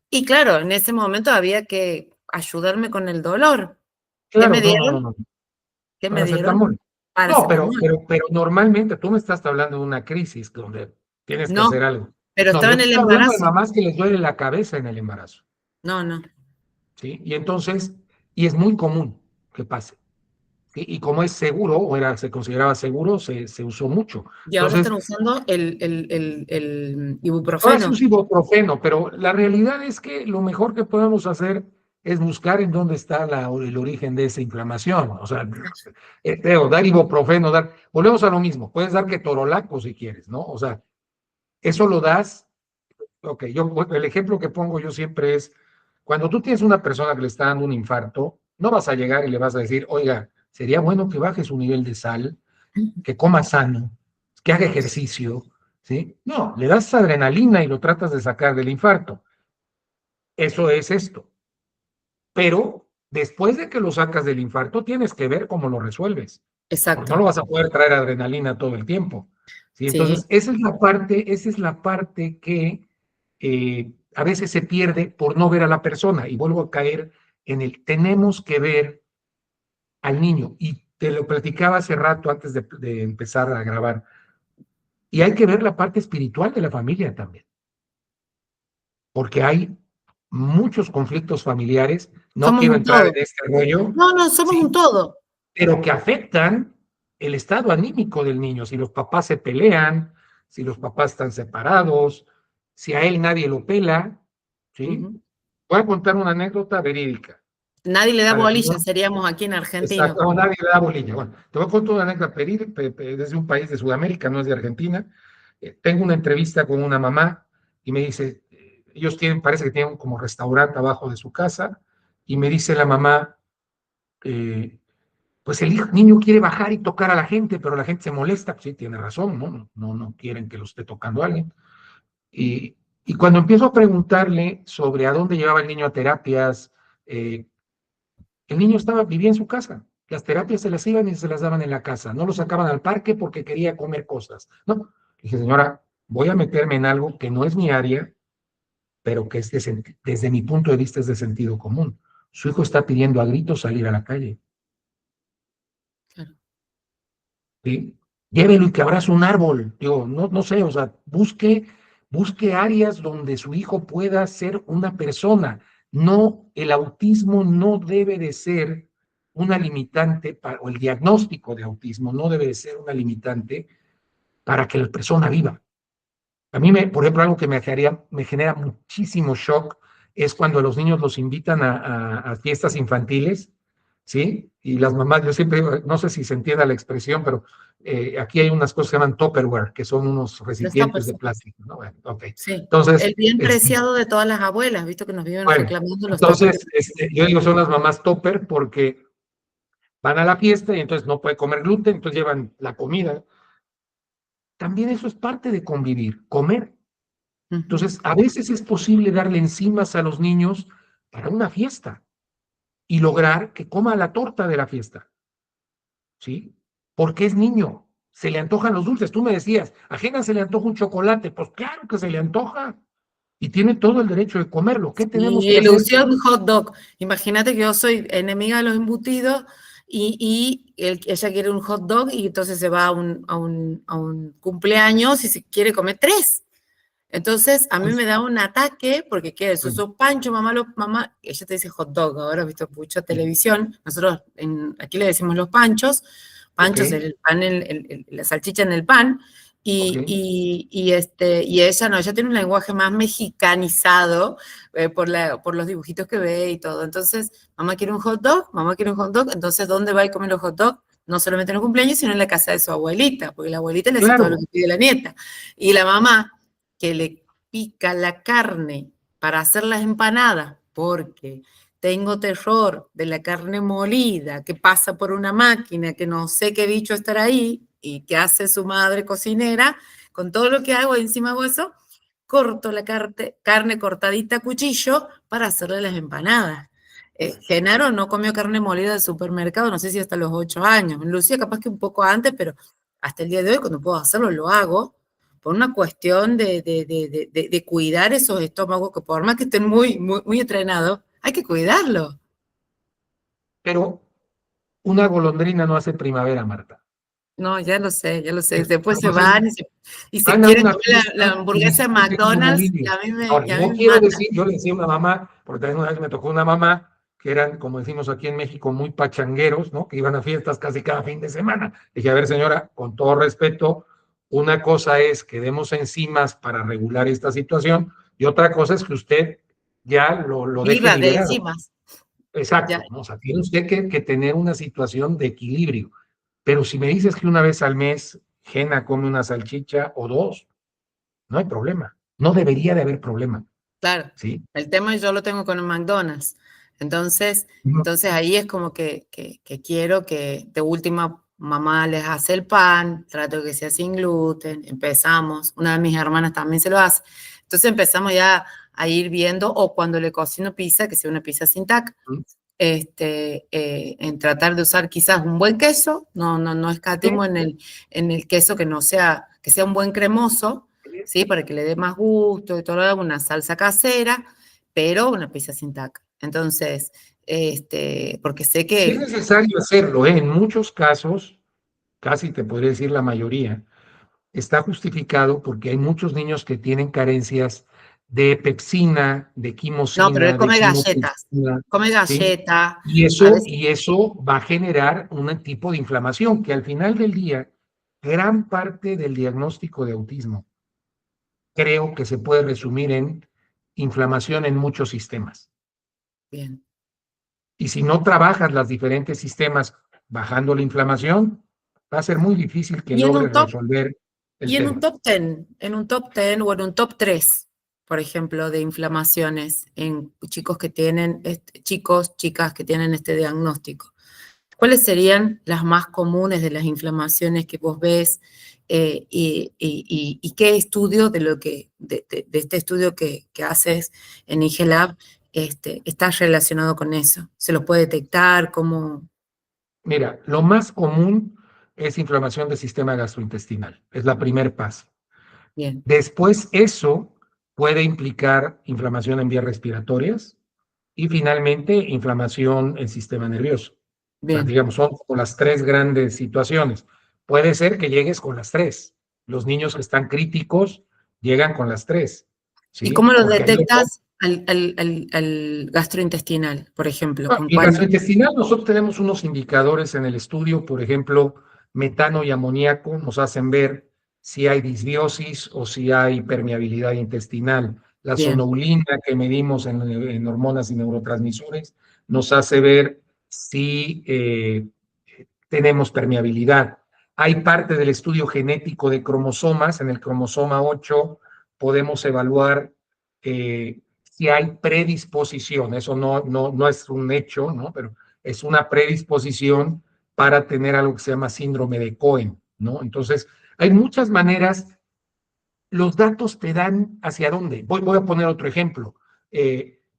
y claro, en ese momento había que ayudarme con el dolor. ¿Qué me claro, no, no, no, dieron? no. ¿Qué me dieron? Paracetamol. No, Paracetamol. pero normalmente tú me estás hablando de una crisis donde tienes que hacer No, algo. pero No, estaba yo en te el estoy hablando de embarazo. mamás que les duele la cabeza en el embarazo, No, no. ¿sí? Y entonces, y es muy común que pase, ¿sí? Y como es seguro, o era, se consideraba seguro, se usó mucho. Y ahora Entonces, están usando el ahora sí ibuprofeno. es ibuprofeno, pero la realidad es que lo mejor que podemos hacer es buscar en dónde está el origen de esa inflamación. O sea, dar ibuprofeno, volvemos a lo mismo, puedes dar ketorolaco si quieres, ¿no? O sea, eso lo das, ok, el ejemplo que pongo yo siempre es, cuando tú tienes una persona que le está dando un infarto, no vas a llegar y le vas a decir, oiga, sería bueno que baje su nivel de sal, que coma sano, que haga ejercicio, ¿sí? No, le das adrenalina y lo tratas de sacar del infarto. Eso es esto. Pero después de que lo sacas del infarto, tienes que ver cómo lo resuelves, porque no Exacto. lo vas a poder traer adrenalina todo el tiempo. ¿Sí? Sí, Entonces, esa es la parte que a veces se pierde por no ver a la persona. Y vuelvo a caer en tenemos que ver al niño. Y te lo platicaba hace rato antes de empezar a grabar. Y hay que ver la parte espiritual de la familia también, porque hay muchos conflictos familiares, no somos quiero un entrar todo. en este rollo, No, no, somos un ¿sí? todo. Pero que afectan el estado anímico del niño, si los papás se pelean, si los papás están separados, si a él nadie lo pela, ¿sí? Ujú. Voy a contar una anécdota verídica, Nadie le da para que bolilla, no, seríamos aquí en Argentina. exacto, nadie le da bolilla. Bueno, te voy a contar una anécdota desde un país de Sudamérica, no es de Argentina. Tengo una entrevista con una mamá y me dice, ellos tienen, parece que tienen como restaurante abajo de su casa, y me dice la mamá, pues niño quiere bajar y tocar a la gente, pero la gente se molesta, pues sí, tiene razón, no quieren que lo esté tocando a alguien. Y cuando empiezo a preguntarle sobre a dónde llevaba el niño a terapias, eh, el niño vivía en su casa. Las terapias se las iban y se las daban en la casa. No lo sacaban al parque porque quería comer cosas. No. Dije, señora, voy a meterme en algo que no es mi área, pero que desde mi punto de vista es de sentido común. Su hijo está pidiendo a gritos salir a la calle. Claro. ¿Sí? Llévelo y que abrace un árbol. Digo, no sé, o sea, busque áreas donde su hijo pueda ser una persona. No, el autismo no debe de ser una limitante o el diagnóstico de autismo no debe de ser una limitante para que la persona viva. A mí, por ejemplo, algo que me genera muchísimo shock es cuando los niños los invitan a fiestas infantiles, ¿sí? Y las mamás, yo siempre digo, no sé si se entienda la expresión, pero aquí hay unas cosas que se llaman Tupperware, que son unos Los recipientes toppers, de plástico, ¿no? Bueno, ok. sí. Entonces, El bien preciado de todas las abuelas, visto que nos viven bueno, reclamando los toppers. entonces yo digo son las mamás topper porque van a la fiesta y entonces no puede comer gluten, entonces llevan la comida. También eso es parte de convivir, comer. Ujú. Entonces, a veces es posible darle enzimas a los niños para una fiesta y lograr que coma la torta de la fiesta, ¿sí? Porque es niño, se le antojan los dulces. Tú me decías, a Jena se le antoja un chocolate, pues claro que se le antoja y tiene todo el derecho de comerlo. ¿Qué tenemos Y que hacer? ilusión hot dog. Imagínate que yo soy enemiga de los embutidos y ella quiere un hot dog y entonces se va a un cumpleaños y se quiere comer tres. Entonces, a mí Pues, me da un ataque, porque ¿qué es? Eso bueno, son pancho, mamá, mamá, ella te dice hot dog, ahora he visto mucha televisión, nosotros aquí le decimos los panchos, panchos, el pan, la salchicha en el pan, y ella no, ella tiene un lenguaje más mexicanizado por los dibujitos que ve y todo. Entonces, mamá quiere un hot dog, entonces, ¿dónde va a comer los hot dogs? No solamente en los cumpleaños, sino en la casa de su abuelita, porque la abuelita le hace todo lo que pide la nieta. Y la mamá, que le pica la carne para hacer las empanadas, porque tengo terror de la carne molida que pasa por una máquina, que no sé qué bicho estará ahí, y que hace su madre cocinera, con todo lo que hago, encima hago eso, corto la carne cortadita a cuchillo para hacerle las empanadas. Genaro no comió carne molida del supermercado, no sé si hasta los 8 años. Lucía capaz que un poco antes, pero hasta el día de hoy, cuando puedo hacerlo, lo hago, por una cuestión de cuidar esos estómagos, que por más que estén muy, muy, muy entrenados, hay que cuidarlo. Pero una golondrina no hace primavera, Marta. No, ya lo sé. Después se van y se van quieren comer la hamburguesa de McDonald's y a mí me quiero mata. decir, yo le decía a una mamá, porque también una vez me tocó una mamá, que eran, como decimos aquí en México, muy pachangueros, ¿no? Que iban a fiestas casi cada fin de semana. Dije, a ver, señora, con todo respeto, una cosa es que demos enzimas para regular esta situación y otra cosa es que usted ya lo deje Viva de liberado. enzimas. Exacto, Ya. ¿no? O sea, tiene usted que tener una situación de equilibrio. Pero si me dices que una vez al mes Jena come una salchicha o dos, no hay problema. No debería de haber problema. Claro. ¿Sí? El tema yo lo tengo con el McDonald's. Entonces ahí es como que quiero que de última mamá les hace el pan, trato que sea sin gluten, empezamos, una de mis hermanas también se lo hace. Entonces empezamos ya a ir viendo, o cuando le cocino pizza, que sea una pizza sin tac, en tratar de usar quizás un buen queso, no escatimo en el queso que sea un buen cremoso, ¿sí? Para que le dé más gusto y todo, una salsa casera, pero una pizza sin tac. Entonces, porque sé que... Es necesario hacerlo, ¿eh? En muchos casos, casi te podría decir la mayoría, está justificado porque hay muchos niños que tienen carencias de pepsina, de quimosina, No, pero él come galletas, ¿sí? Y eso va a generar un tipo de inflamación que al final del día, gran parte del diagnóstico de autismo creo que se puede resumir en inflamación en muchos sistemas. Bien. Y si no trabajas los diferentes sistemas bajando la inflamación, va a ser muy difícil que logres resolver el tema. En un top 10 o en un top 3, por ejemplo, de inflamaciones en chicos que tienen, chicas que tienen este diagnóstico, ¿cuáles serían las más comunes de las inflamaciones que vos ves? Y qué estudio de este estudio que haces en IGELab está relacionado con eso? ¿Se lo puede detectar? ¿Cómo? Mira, lo más común es inflamación del sistema gastrointestinal. Es la primer paso. Bien. Después eso puede implicar inflamación en vías respiratorias y finalmente inflamación en sistema nervioso. O sea, digamos, son como las tres grandes situaciones. Puede ser que llegues con las tres. Los niños que están críticos llegan con las tres. ¿Sí? ¿Y cómo lo detectas al gastrointestinal, por ejemplo? El gastrointestinal, nosotros tenemos unos indicadores en el estudio, por ejemplo, metano y amoníaco nos hacen ver si hay disbiosis o si hay permeabilidad intestinal. La sonoulina que medimos en hormonas y neurotransmisores nos hace ver si tenemos permeabilidad. Hay parte del estudio genético de cromosomas. En el cromosoma 8 podemos evaluar si hay predisposición. Eso no es un hecho, ¿no? Pero es una predisposición para tener algo que se llama síndrome de Cohen, ¿no? Entonces, hay muchas maneras. Los datos te dan hacia dónde. Voy a poner otro ejemplo.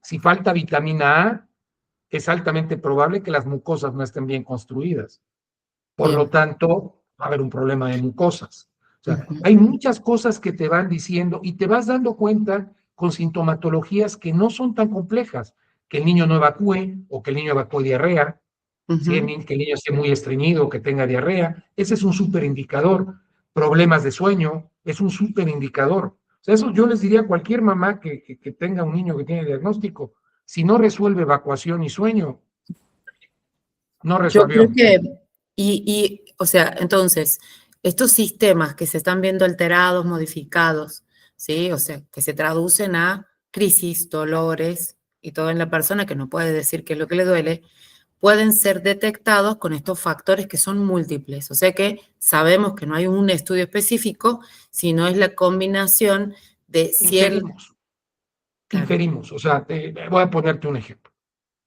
Si falta vitamina A, es altamente probable que las mucosas no estén bien construidas. Por lo tanto, va a haber un problema de mucosas. O sea, hay muchas cosas que te van diciendo y te vas dando cuenta con sintomatologías que no son tan complejas. Que el niño no evacúe o que el niño evacúe diarrea, que el niño esté muy estreñido o que tenga diarrea. Ese es un súper indicador. Problemas de sueño es un súper indicador. O sea, eso yo les diría a cualquier mamá que tenga un niño que tiene diagnóstico. Si no resuelve evacuación y sueño, no resolvió. Yo creo que, O sea, entonces, estos sistemas que se están viendo alterados, modificados, ¿sí? O sea, que se traducen a crisis, dolores y todo en la persona que no puede decir qué es lo que le duele, pueden ser detectados con estos factores que son múltiples. O sea que sabemos que no hay un estudio específico, sino es la combinación de ciertos... Inferimos, Claro, inferimos. O sea, voy a ponerte un ejemplo.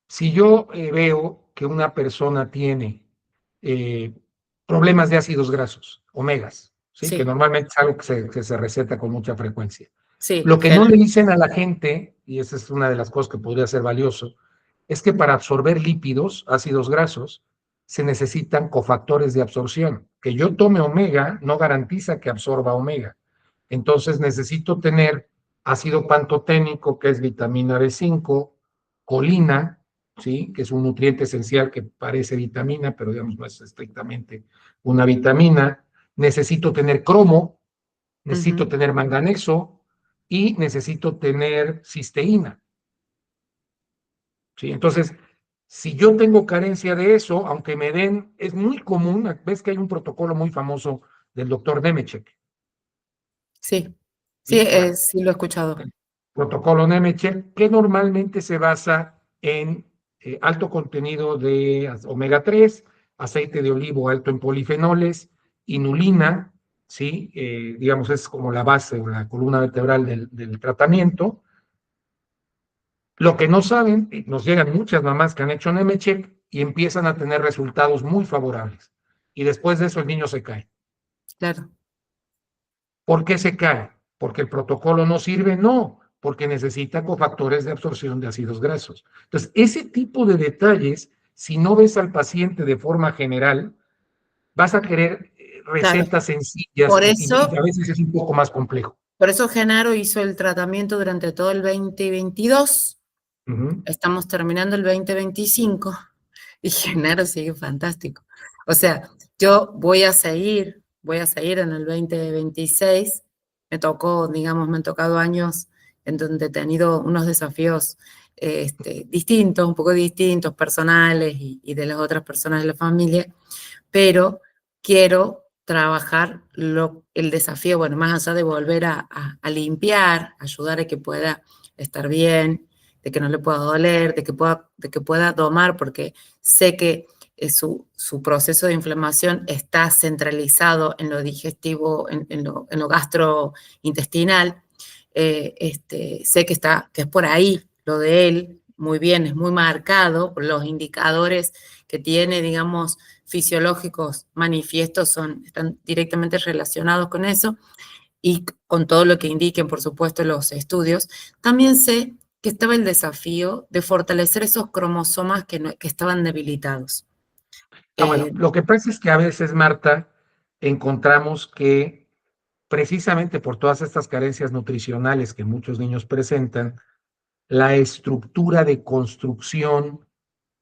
Si yo veo que una persona tiene eh, problemas de ácidos grasos, omegas, ¿sí? Que sí, normalmente es algo que se receta con mucha frecuencia. sí, Lo que no le dicen a la gente, y esa es una de las cosas que podría ser valioso, es que para absorber lípidos, ácidos grasos, se necesitan cofactores de absorción. Que yo tome omega no garantiza que absorba omega. Entonces necesito tener ácido pantoténico, que es vitamina B5, colina, ¿sí? Que es un nutriente esencial que parece vitamina, pero digamos no es estrictamente una vitamina. Necesito tener cromo, necesito ujú, tener manganeso y necesito tener cisteína, ¿sí? Entonces, si yo tengo carencia de eso, aunque me den, es muy común, ves que hay un protocolo muy famoso del doctor Nemechek, sí, sí, ¿sí? Bueno, sí lo he escuchado. el protocolo Nemechek, que normalmente se basa en alto contenido de omega 3, aceite de olivo alto en polifenoles, inulina, ¿sí? Digamos, es como la base o la columna vertebral del tratamiento. Lo que no saben, nos llegan muchas mamás que han hecho Nemecheck y empiezan a tener resultados muy favorables. Y después de eso el niño se cae. Claro, ¿Por qué se cae? ¿Porque el protocolo no sirve? No, porque necesita cofactores de absorción de ácidos grasos. Entonces, ese tipo de detalles, si no ves al paciente de forma general, vas a querer claro. recetas sencillas Por y eso, a veces es un poco más complejo. por eso Genaro hizo el tratamiento durante todo el 2022. Ujú. Estamos terminando el 2025 y Genaro sigue fantástico. O sea, yo voy a seguir en el 2026. Me tocó, digamos, me han tocado años en donde he tenido unos desafíos distintos, un poco distintos, personales y de las otras personas de la familia, pero quiero trabajar el desafío, bueno, más allá de volver a limpiar, ayudar a que pueda estar bien, de que no le pueda doler, de que pueda domar, porque sé que su proceso de inflamación está centralizado en lo digestivo, en lo gastrointestinal. Sé que es por ahí lo de él, muy bien, es muy marcado por los indicadores que tiene, digamos, fisiológicos manifiestos están directamente relacionados con eso y con todo lo que indiquen, por supuesto, los estudios. También sé que estaba el desafío de fortalecer esos cromosomas que estaban debilitados. Bueno, Eh, lo que pasa es que a veces, Marta, encontramos que precisamente por todas estas carencias nutricionales que muchos niños presentan, la estructura de construcción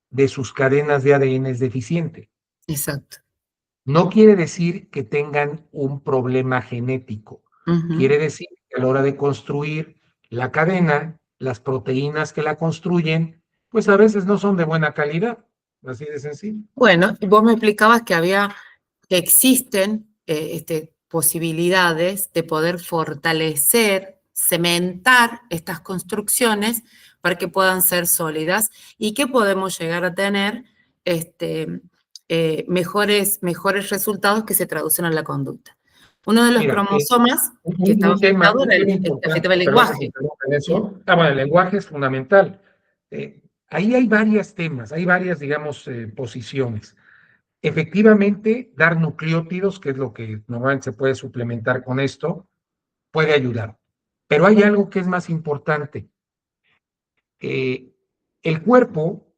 de sus cadenas de ADN es deficiente. exacto. No quiere decir que tengan un problema genético. Ujú. Quiere decir que a la hora de construir la cadena, las proteínas que la construyen, pues a veces no son de buena calidad. Así de sencillo. Bueno, y vos me explicabas que existen posibilidades de poder fortalecer, cementar estas construcciones para que puedan ser sólidas y que podemos llegar a tener este, mejores resultados que se traducen en la conducta. Uno de los Mira, cromosomas que estaba afectado era un tema afectaba importante, el perdón que te lenguaje. interrumpa en ¿Sí? eso. Bueno, el lenguaje es fundamental. Ahí hay varios temas, hay varias, digamos, posiciones. Efectivamente, dar nucleótidos, que es lo que normalmente se puede suplementar con esto, puede ayudar. Pero hay algo que es más importante. Eh, el cuerpo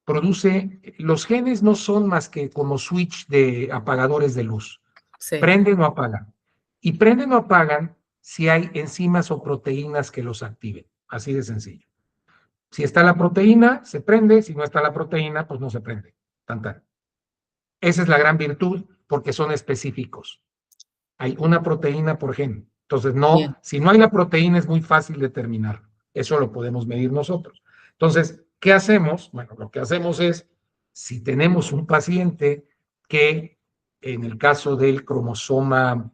produce, los genes no son más que como switch de apagadores de luz. Sí, Prenden o apagan. Y prenden o apagan si hay enzimas o proteínas que los activen. Así de sencillo. Si está la proteína, se prende. Si no está la proteína, pues no se prende. Tan, tan. Esa es la gran virtud porque son específicos. Hay una proteína por gen. Entonces, no, bien, si no hay la proteína es muy fácil determinar. Eso lo podemos medir nosotros. Entonces, ¿qué hacemos? Bueno, lo que hacemos es, si tenemos un paciente que en el caso del cromosoma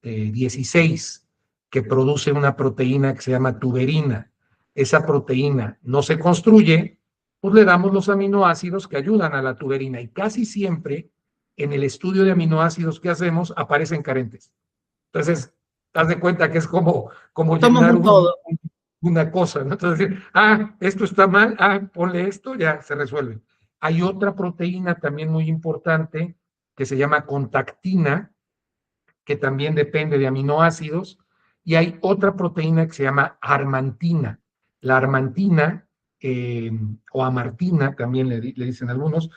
16, que produce una proteína que se llama tuberina. Esa proteína no se construye, pues le damos los aminoácidos que ayudan a la tuberina y casi siempre en el estudio de aminoácidos que hacemos aparecen carentes. Entonces, haz de cuenta que es como Somos llenar un todo. una cosa, ¿no? Entonces, esto está mal, ponle esto, ya se resuelve. Hay otra proteína también muy importante que se llama contactina, que también depende de aminoácidos, y hay otra proteína que se llama armantina. La armantina, o amartina, también le dicen algunos,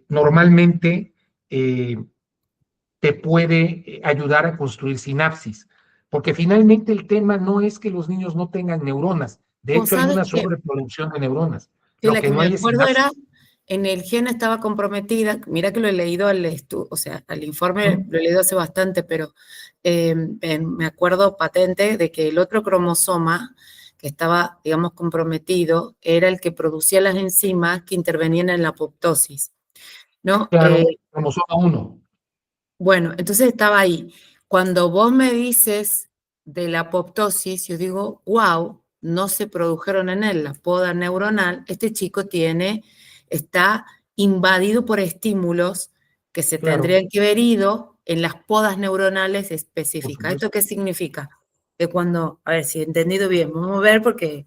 normalmente te puede ayudar a construir sinapsis, porque finalmente el tema no es que los niños no tengan neuronas, de Vos hecho hay sabés una sobreproducción de neuronas, que lo la que que no me hay es acuerdo era sinapsis. en el gen estaba comprometida, mira que lo he leído al estudio, o sea, al informe lo he leído hace bastante, pero me acuerdo patente de que el otro cromosoma que estaba, digamos, comprometido era el que producía las enzimas que intervenían en la apoptosis, ¿no? Claro, cromosoma 1. Bueno, entonces estaba ahí. Cuando vos me dices de la apoptosis, yo digo, wow, no se produjeron en él la poda neuronal. Este chico está invadido por estímulos que se Claro, tendrían que haber ido en las podas neuronales por específicas. ¿Esto supuesto. qué significa? Que cuando, a ver si he entendido bien, vamos a ver porque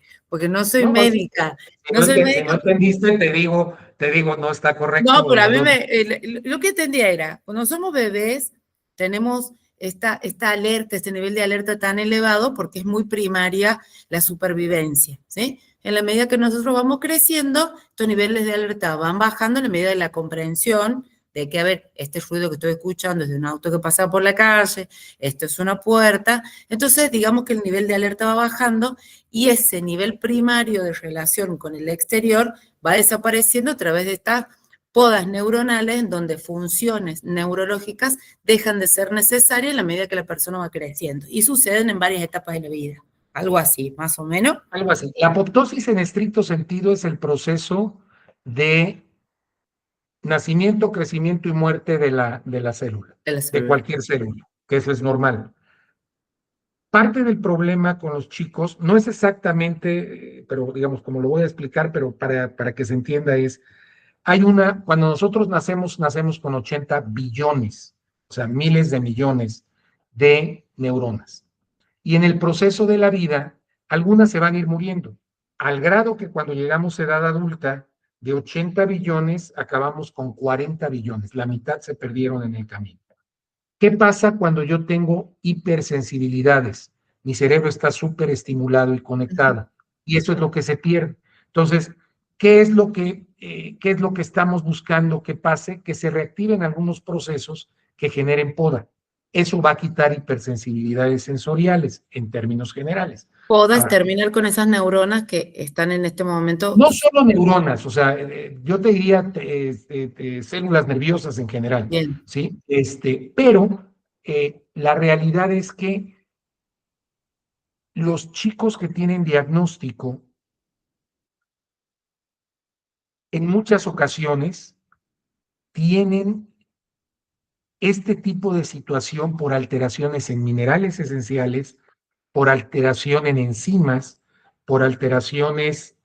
no soy No, pues, médica, si no no, soy si no médica. entendiste, te digo, no está No, correcto o pero a le mí doy. lo que entendía era, cuando somos bebés, tenemos esta alerta, este nivel de alerta tan elevado porque es muy primaria la supervivencia, ¿sí? En la medida que nosotros vamos creciendo, estos niveles de alerta van bajando en la medida de la comprensión de que, a ver, este ruido que estoy escuchando es de un auto que pasa por la calle, esto es una puerta, entonces digamos que el nivel de alerta va bajando y ese nivel primario de relación con el exterior va desapareciendo a través de estas podas neuronales en donde funciones neurológicas dejan de ser necesarias en la medida que la persona va creciendo. Y suceden en varias etapas de la vida. Algo así, más o menos. Algo así. La apoptosis en estricto sentido es el proceso de nacimiento, crecimiento y muerte de la célula, De la de célula. cualquier célula, que eso es normal. Parte del problema con los chicos no es exactamente, pero digamos, como lo voy a explicar, pero para que se entienda es, cuando nosotros nacemos con 80 billones, o sea, miles de millones de neuronas. Y en el proceso de la vida, algunas se van a ir muriendo, al grado que cuando llegamos a edad adulta, de 80 billones, acabamos con 40 billones, la mitad se perdieron en el camino. ¿Qué pasa cuando yo tengo hipersensibilidades? Mi cerebro está súper estimulado y conectado, y eso es lo que se pierde. Entonces, ¿qué es lo que estamos buscando que pase? Que se reactiven algunos procesos que generen poda. Eso va a quitar hipersensibilidades sensoriales en términos generales. Podas Ahora, terminar con esas neuronas que están en este momento. no solo neuronas, o sea, yo te diría células nerviosas en general, Bien. ¿sí? Pero la realidad es que los chicos que tienen diagnóstico, en muchas ocasiones, tienen este tipo de situación por alteraciones en minerales esenciales, por alteración en enzimas, por alteraciones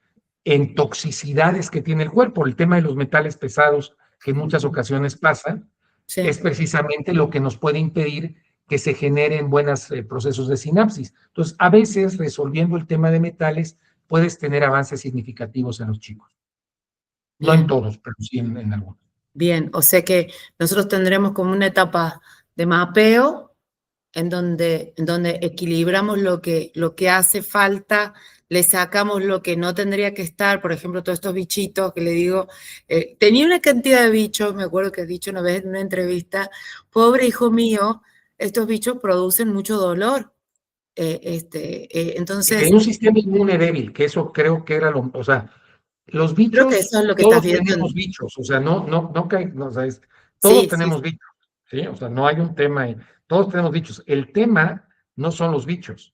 en toxicidades que tiene el cuerpo. El tema de los metales pesados, que en muchas ocasiones pasa, es Sí. precisamente lo que nos puede impedir que se generen buenos procesos de sinapsis. Entonces, a veces, resolviendo el tema de metales, puedes tener avances significativos en los chicos. No en Bien. todos, pero sí en algunos. Bien. O sea que nosotros tendremos como una etapa de mapeo en donde equilibramos lo que hace falta, le sacamos lo que no tendría que estar, por ejemplo, todos estos bichitos que le digo, tenía una cantidad de bichos, me acuerdo que he dicho una vez en una entrevista, pobre hijo mío, estos bichos producen mucho dolor. Y Entonces, tenía un sistema inmune débil, que eso creo que era o sea, los creo que bichos, eso es lo que estás todos viendo. tenemos bichos, o sea, no, o sea, todos Sí, sí, tenemos bichos, ¿sí? O sea, no hay un tema ahí, todos tenemos bichos. El tema no son los bichos,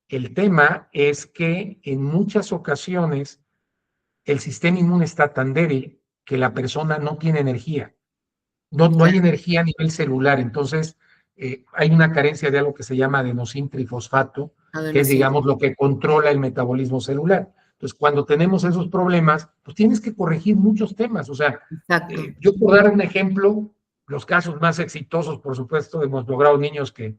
el tema es que en muchas ocasiones el sistema inmune está tan débil que la persona no tiene energía. no hay energía a nivel celular, entonces hay una carencia de algo que se llama adenosín trifosfato, que es, adenosina. digamos, lo que controla el metabolismo celular. Entonces, cuando tenemos esos problemas, pues tienes que corregir muchos temas. O sea, Exacto. yo por dar un ejemplo, los casos más exitosos, por supuesto, hemos logrado niños que,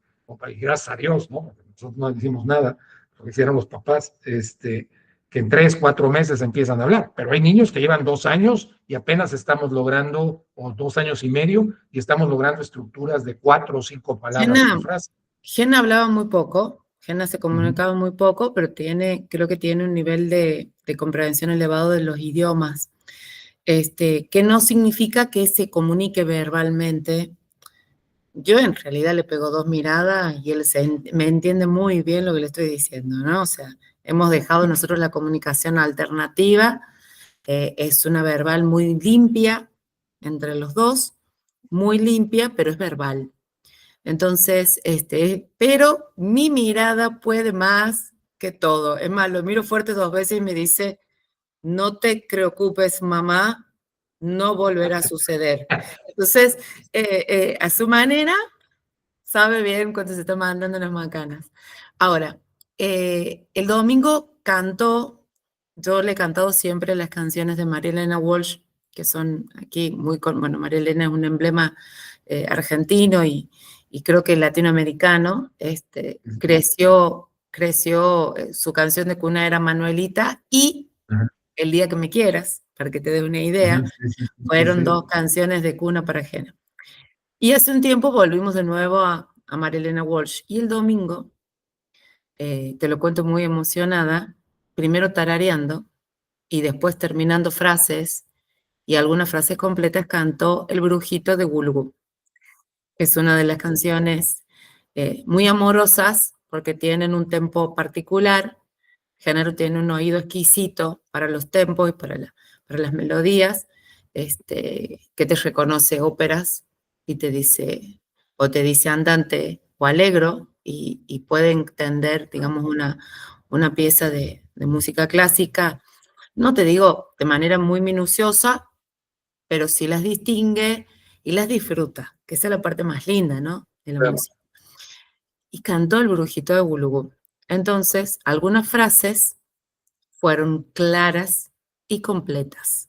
y gracias a Dios, ¿no? Nosotros no decimos nada, lo hicieron los papás, que en 3, 4 meses empiezan a hablar, pero hay niños que llevan 2 años y apenas estamos logrando, o 2 años y medio, y estamos logrando estructuras de 4 o 5 palabras por Jena, frase. Jena hablaba muy poco, Jena se Uh -huh. comunicaba muy poco, pero creo que tiene un nivel de comprensión elevado de los idiomas, que no significa que se comunique verbalmente. Yo en realidad le pego 2 miradas y él me entiende muy bien lo que le estoy diciendo, ¿no? O sea, hemos dejado nosotros la comunicación alternativa, es una verbal muy limpia entre los dos, muy limpia, pero es verbal. Entonces, pero mi mirada puede más que todo. Es más, lo miro fuerte 2 veces y me dice, no te preocupes, mamá, no volverá a suceder. Entonces, a su manera, sabe bien cuando se está mandando las macanas. Ahora, el domingo cantó, yo le he cantado siempre las canciones de María Elena Walsh, que son aquí muy, bueno, María Elena es un emblema argentino y creo que latinoamericano, creció, su canción de cuna era Manuelita y Uh -huh. El día que me quieras, para que te dé una Uh -huh. idea, Sí, sí, sí, fueron sí. 2 canciones de cuna para Jena. Y hace un tiempo volvimos de nuevo a Marilena Walsh. Y el domingo, te lo cuento muy emocionada, primero tarareando y después terminando frases y algunas frases completas, cantó El Brujito de Gulugú, que es una de las canciones muy amorosas porque tienen un tempo particular. Genaro tiene un oído exquisito para los tempos y para las melodías, que te reconoce óperas y te dice, o te dice andante o alegro, y puede entender, digamos, una pieza de música clásica, no te digo de manera muy minuciosa, pero sí las distingue y las disfruta, que esa es la parte más linda, ¿no? De la Claro. música. Y cantó El Brujito de Gulugú. Entonces, algunas frases fueron claras y completas.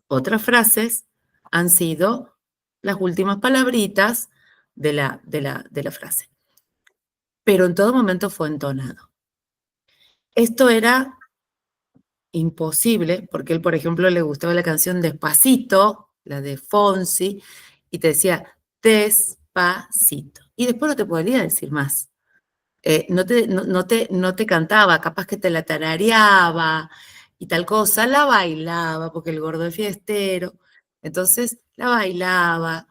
Otras frases han sido las últimas palabritas de la frase. Pero en todo momento fue entonado. Esto era imposible, porque él, por ejemplo, le gustaba la canción Despacito, la de Fonsi, y te decía despacito. Y después no te podría decir más. No te cantaba, capaz que te la tarareaba y tal cosa, la bailaba, porque el gordo es fiestero, entonces la bailaba.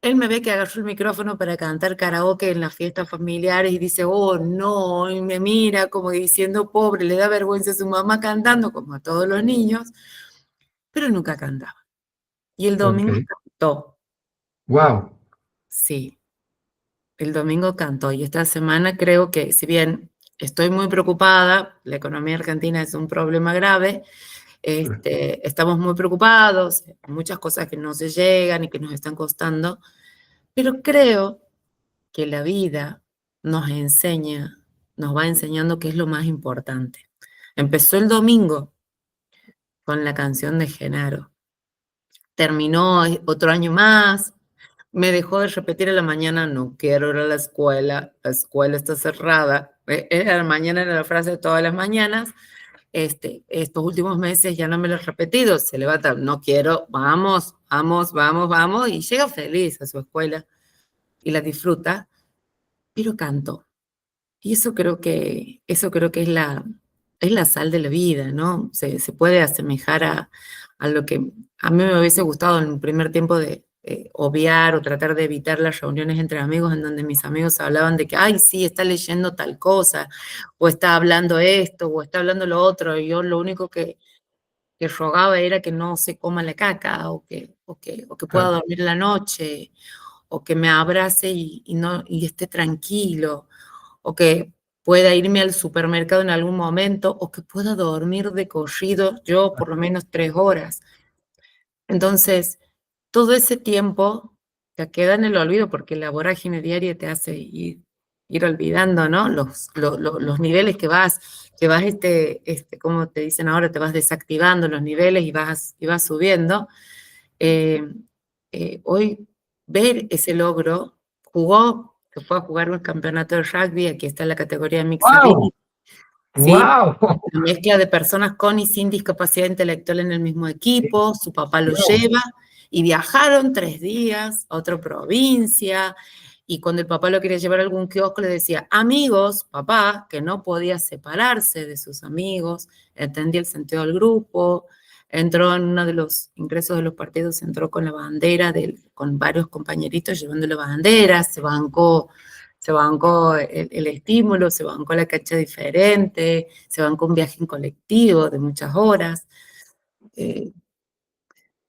Él me ve que agarró el micrófono para cantar karaoke en las fiestas familiares y dice, oh no, y me mira como diciendo, pobre, le da vergüenza a su mamá cantando, como a todos los niños, pero nunca cantaba. Y el domingo Ok. cantó, Wow. sí. El domingo cantó y esta semana creo que, si bien estoy muy preocupada, la economía argentina es un problema grave, estamos muy preocupados, muchas cosas que no se llegan y que nos están costando, pero creo que la vida nos enseña, nos va enseñando qué es lo más importante. Empezó el domingo con la canción de Genaro, terminó otro año más, me dejó de repetir a la mañana, no quiero ir a la escuela está cerrada. A la mañana era la frase de todas las mañanas. Estos últimos meses ya no me lo he repetido, se levanta, no quiero, vamos, vamos, vamos, vamos, y llega feliz a su escuela y la disfruta, pero canto. Y eso creo que es la sal de la vida, ¿no? Se puede asemejar a lo que a mí me hubiese gustado en un primer tiempo de obviar o tratar de evitar las reuniones entre amigos en donde mis amigos hablaban de que, ay, sí, está leyendo tal cosa, o está hablando esto, o está hablando lo otro, y yo lo único que rogaba era que no se coma la caca, o que pueda Claro. dormir la noche, o que me abrace y esté tranquilo, o que pueda irme al supermercado en algún momento, o que pueda dormir de corrido yo por lo menos 3 horas. Entonces, todo ese tiempo ya queda en el olvido porque la vorágine diaria te hace ir olvidando, ¿no? Los niveles que vas, como te dicen ahora, te vas desactivando los niveles y vas subiendo. Hoy ver ese logro, se fue a jugar un campeonato de rugby, aquí está la categoría Mixed ¡Wow! Ability, ¿sí? ¡Wow! La mezcla de personas con y sin discapacidad intelectual en el mismo equipo, su papá lo ¡Wow! lleva, y viajaron 3 días a otra provincia, y cuando el papá lo quería llevar a algún kiosco le decía, amigos, papá, que no podía separarse de sus amigos, entendía el sentido del grupo, entró en uno de los ingresos de los partidos, entró con la bandera, con varios compañeritos llevando la bandera, se bancó el estímulo, se bancó la cancha diferente, se bancó un viaje en colectivo de muchas horas.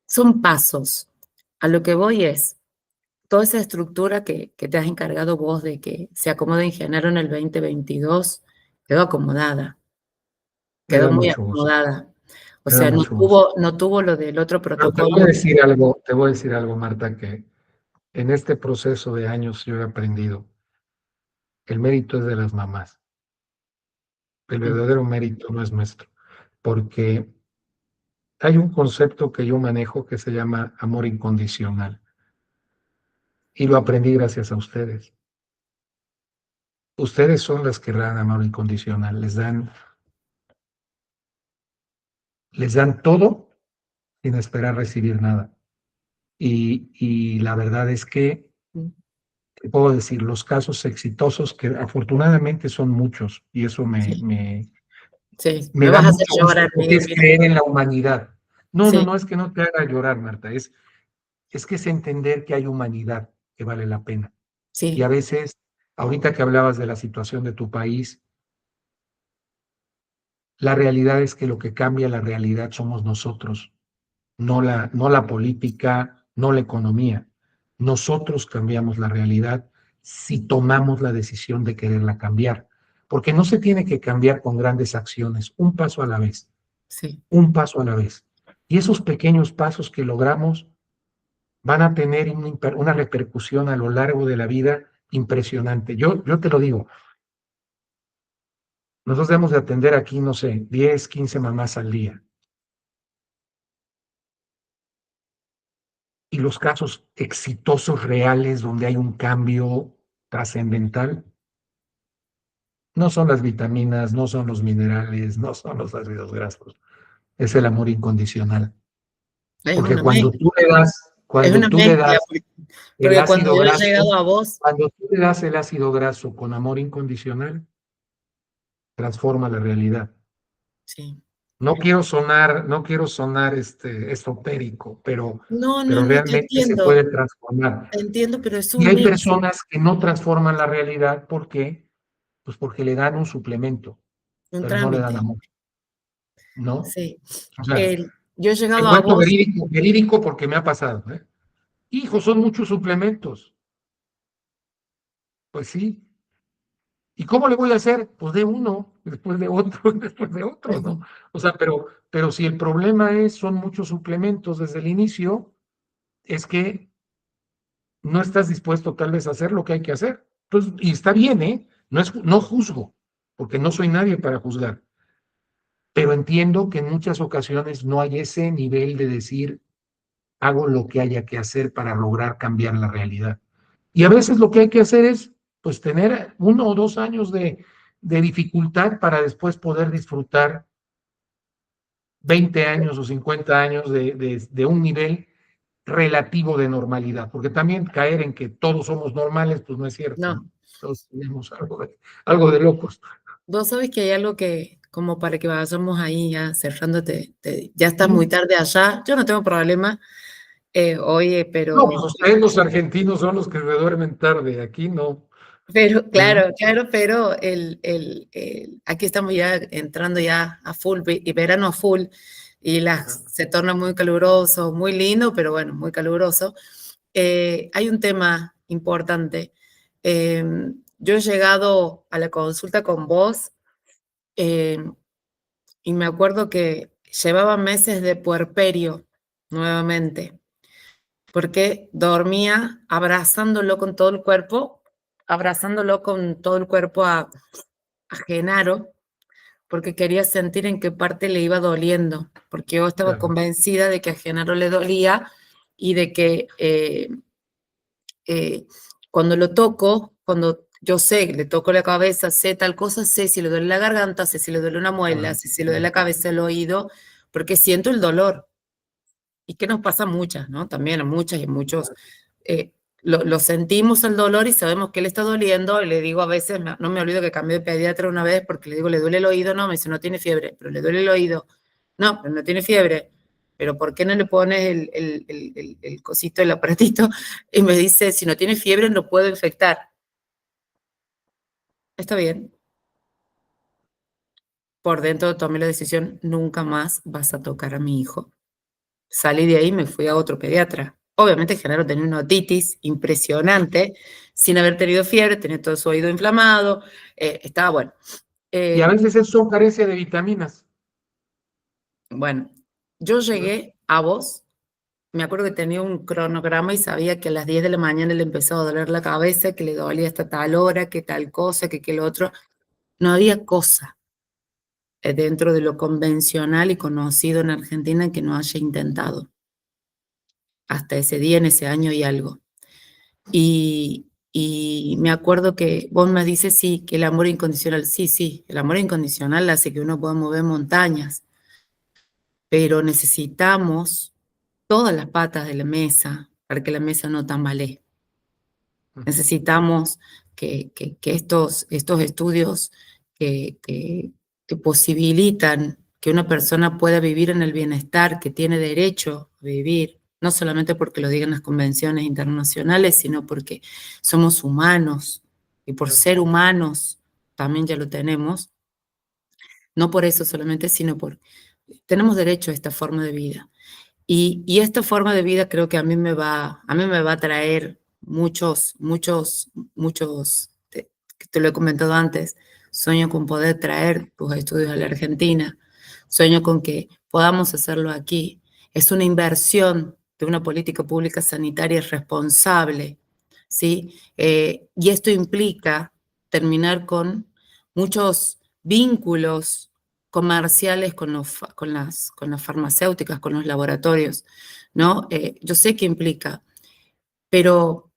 Son pasos. A lo que voy es, toda esa estructura que te has encargado vos de que se acomode en género en el 2022, quedó acomodada, Me quedó da muy mucho gusto, acomodada. O me da sea, no mucho gusto. tuvo lo del otro Pero protocolo. te voy a decir algo, Marta, que en este proceso de años yo he aprendido, el mérito es de las mamás, el verdadero mérito no es nuestro, porque hay un concepto que yo manejo que se llama amor incondicional y lo aprendí gracias a ustedes. Ustedes son las que dan amor incondicional, les dan todo sin esperar recibir nada. Y la verdad es que, te puedo decir, los casos exitosos, que afortunadamente son muchos, y eso Sí, sí, me me da vas a hacer mucho gusto llorar, porque Miguel, es mira. creer en la humanidad. No, no, Sí, no es que no te haga llorar, Marta, es que es entender que hay humanidad que vale la pena. Y a sí, veces, ahorita que hablabas de la situación de tu país, la realidad es que lo que cambia la realidad somos nosotros, no la política, no la economía. Nosotros cambiamos la realidad si tomamos la decisión de quererla cambiar, porque no se tiene que cambiar con grandes acciones, un paso a la vez, sí, un paso a la vez. Y esos pequeños pasos que logramos van a tener una repercusión a lo largo de la vida impresionante. Yo te lo digo, nosotros debemos de atender aquí, no sé, 10, 15 mamás al día. Y los casos exitosos reales donde hay un cambio trascendental no son las vitaminas, no son los minerales, no son los ácidos grasos, es el amor incondicional. es Porque una mezcla, es cuando una tú le mezcla, das el porque cuando ácido yo he graso, llegado a vos, cuando tú le das el ácido graso con amor incondicional, transforma la realidad. sí. No quiero sonar esotérico, No, no, pero no, realmente se puede transformar. te entiendo, pero es Y un hay mix, personas que no transforman la realidad, ¿por qué? Pues porque le dan un suplemento, un pero no le dan trámite, amor, ¿no? sí. O sea, Yo he te llegado a cuento vos, verídico, verídico porque me ha pasado, ¿eh? Hijo, son muchos suplementos. Pues sí. ¿Y cómo le voy a hacer? Pues de uno, después de otro, después de otro, ¿no? O sea, pero si el problema son muchos suplementos desde el inicio, es que no estás dispuesto tal vez a hacer lo que hay que hacer. Entonces, y está bien, ¿eh? No juzgo, porque no soy nadie para juzgar, pero entiendo que en muchas ocasiones no hay ese nivel de decir, hago lo que haya que hacer para lograr cambiar la realidad. Y a veces lo que hay que hacer es, pues, tener 1 o 2 años de dificultad para después poder disfrutar 20 años o 50 años de un nivel relativo de normalidad, porque también caer en que todos somos normales, pues no es cierto, ¿no? no, Todos tenemos algo de locos. vos sabés que hay algo que, como para que vayamos ahí ya cerrando, ya está muy ¿Sí? tarde allá, yo no tengo problema, oye, No, pues ustedes los argentinos son los que se duermen tarde, aquí no. ¿Eh? claro, claro, pero aquí estamos ya entrando ya a full, y verano a full, y se torna muy caluroso, muy lindo, pero bueno, muy caluroso. Hay un tema importante. Eh, yo he llegado a la consulta con vos eh, y me acuerdo que llevaba meses de puerperio nuevamente. porque dormía abrazándolo con todo el cuerpo, a Genaro, porque quería sentir en qué parte le iba doliendo, porque yo estaba Claro. convencida de que a Genaro le dolía y de que cuando lo toco, cuando yo sé, le toco la cabeza, sé tal cosa, sé si le duele la garganta, sé si le duele una muela, sé si le duele la cabeza, el oído, porque siento el dolor. Y que nos pasa a muchas, ¿no? También a muchas y a muchos. eh, lo sentimos el dolor y sabemos que le está doliendo. Y le digo a veces, no me olvido que cambié de pediatra una vez porque le digo, ¿le duele el oído? No, me dice, no tiene fiebre, pero le duele el oído. No, pero no tiene fiebre. Pero ¿por qué no le pones el cosito, el aparatito? Y me dice, si no tiene fiebre, no puedo infectar. Está bien. Por dentro tomé la decisión, nunca más vas a tocar a mi hijo. Salí de ahí y me fui a otro pediatra. Obviamente Genaro tenía una otitis impresionante, sin haber tenido fiebre, tenía todo su oído inflamado, estaba bueno. Y a veces eso son carencia de vitaminas. Bueno, yo llegué a vos, me acuerdo que tenía un cronograma y sabía que a las 10 de la mañana le empezaba a doler la cabeza, que le dolía hasta tal hora, que tal cosa, que lo otro. No había cosa dentro de lo convencional y conocido en Argentina que no haya intentado. Hasta ese día, en ese año y algo. Y me acuerdo que vos me dices, sí, que el amor incondicional, sí, sí, el amor incondicional hace que uno pueda mover montañas, pero necesitamos todas las patas de la mesa para que la mesa no tambalee. Necesitamos que estos estudios que posibilitan que una persona pueda vivir en el bienestar que tiene derecho a vivir, no solamente porque lo digan las convenciones internacionales, sino porque somos humanos y por ser humanos también ya lo tenemos, no por eso solamente, sino por tenemos derecho a esta forma de vida. Y esta forma de vida creo que a mí me va a traer muchos, te lo he comentado antes, sueño con poder traer tus estudios a la Argentina, sueño con que podamos hacerlo aquí. Es una inversión de una política pública sanitaria responsable, ¿sí? Y esto implica terminar con muchos vínculos comerciales con las farmacéuticas, con los laboratorios, ¿no? Yo sé que implica, pero,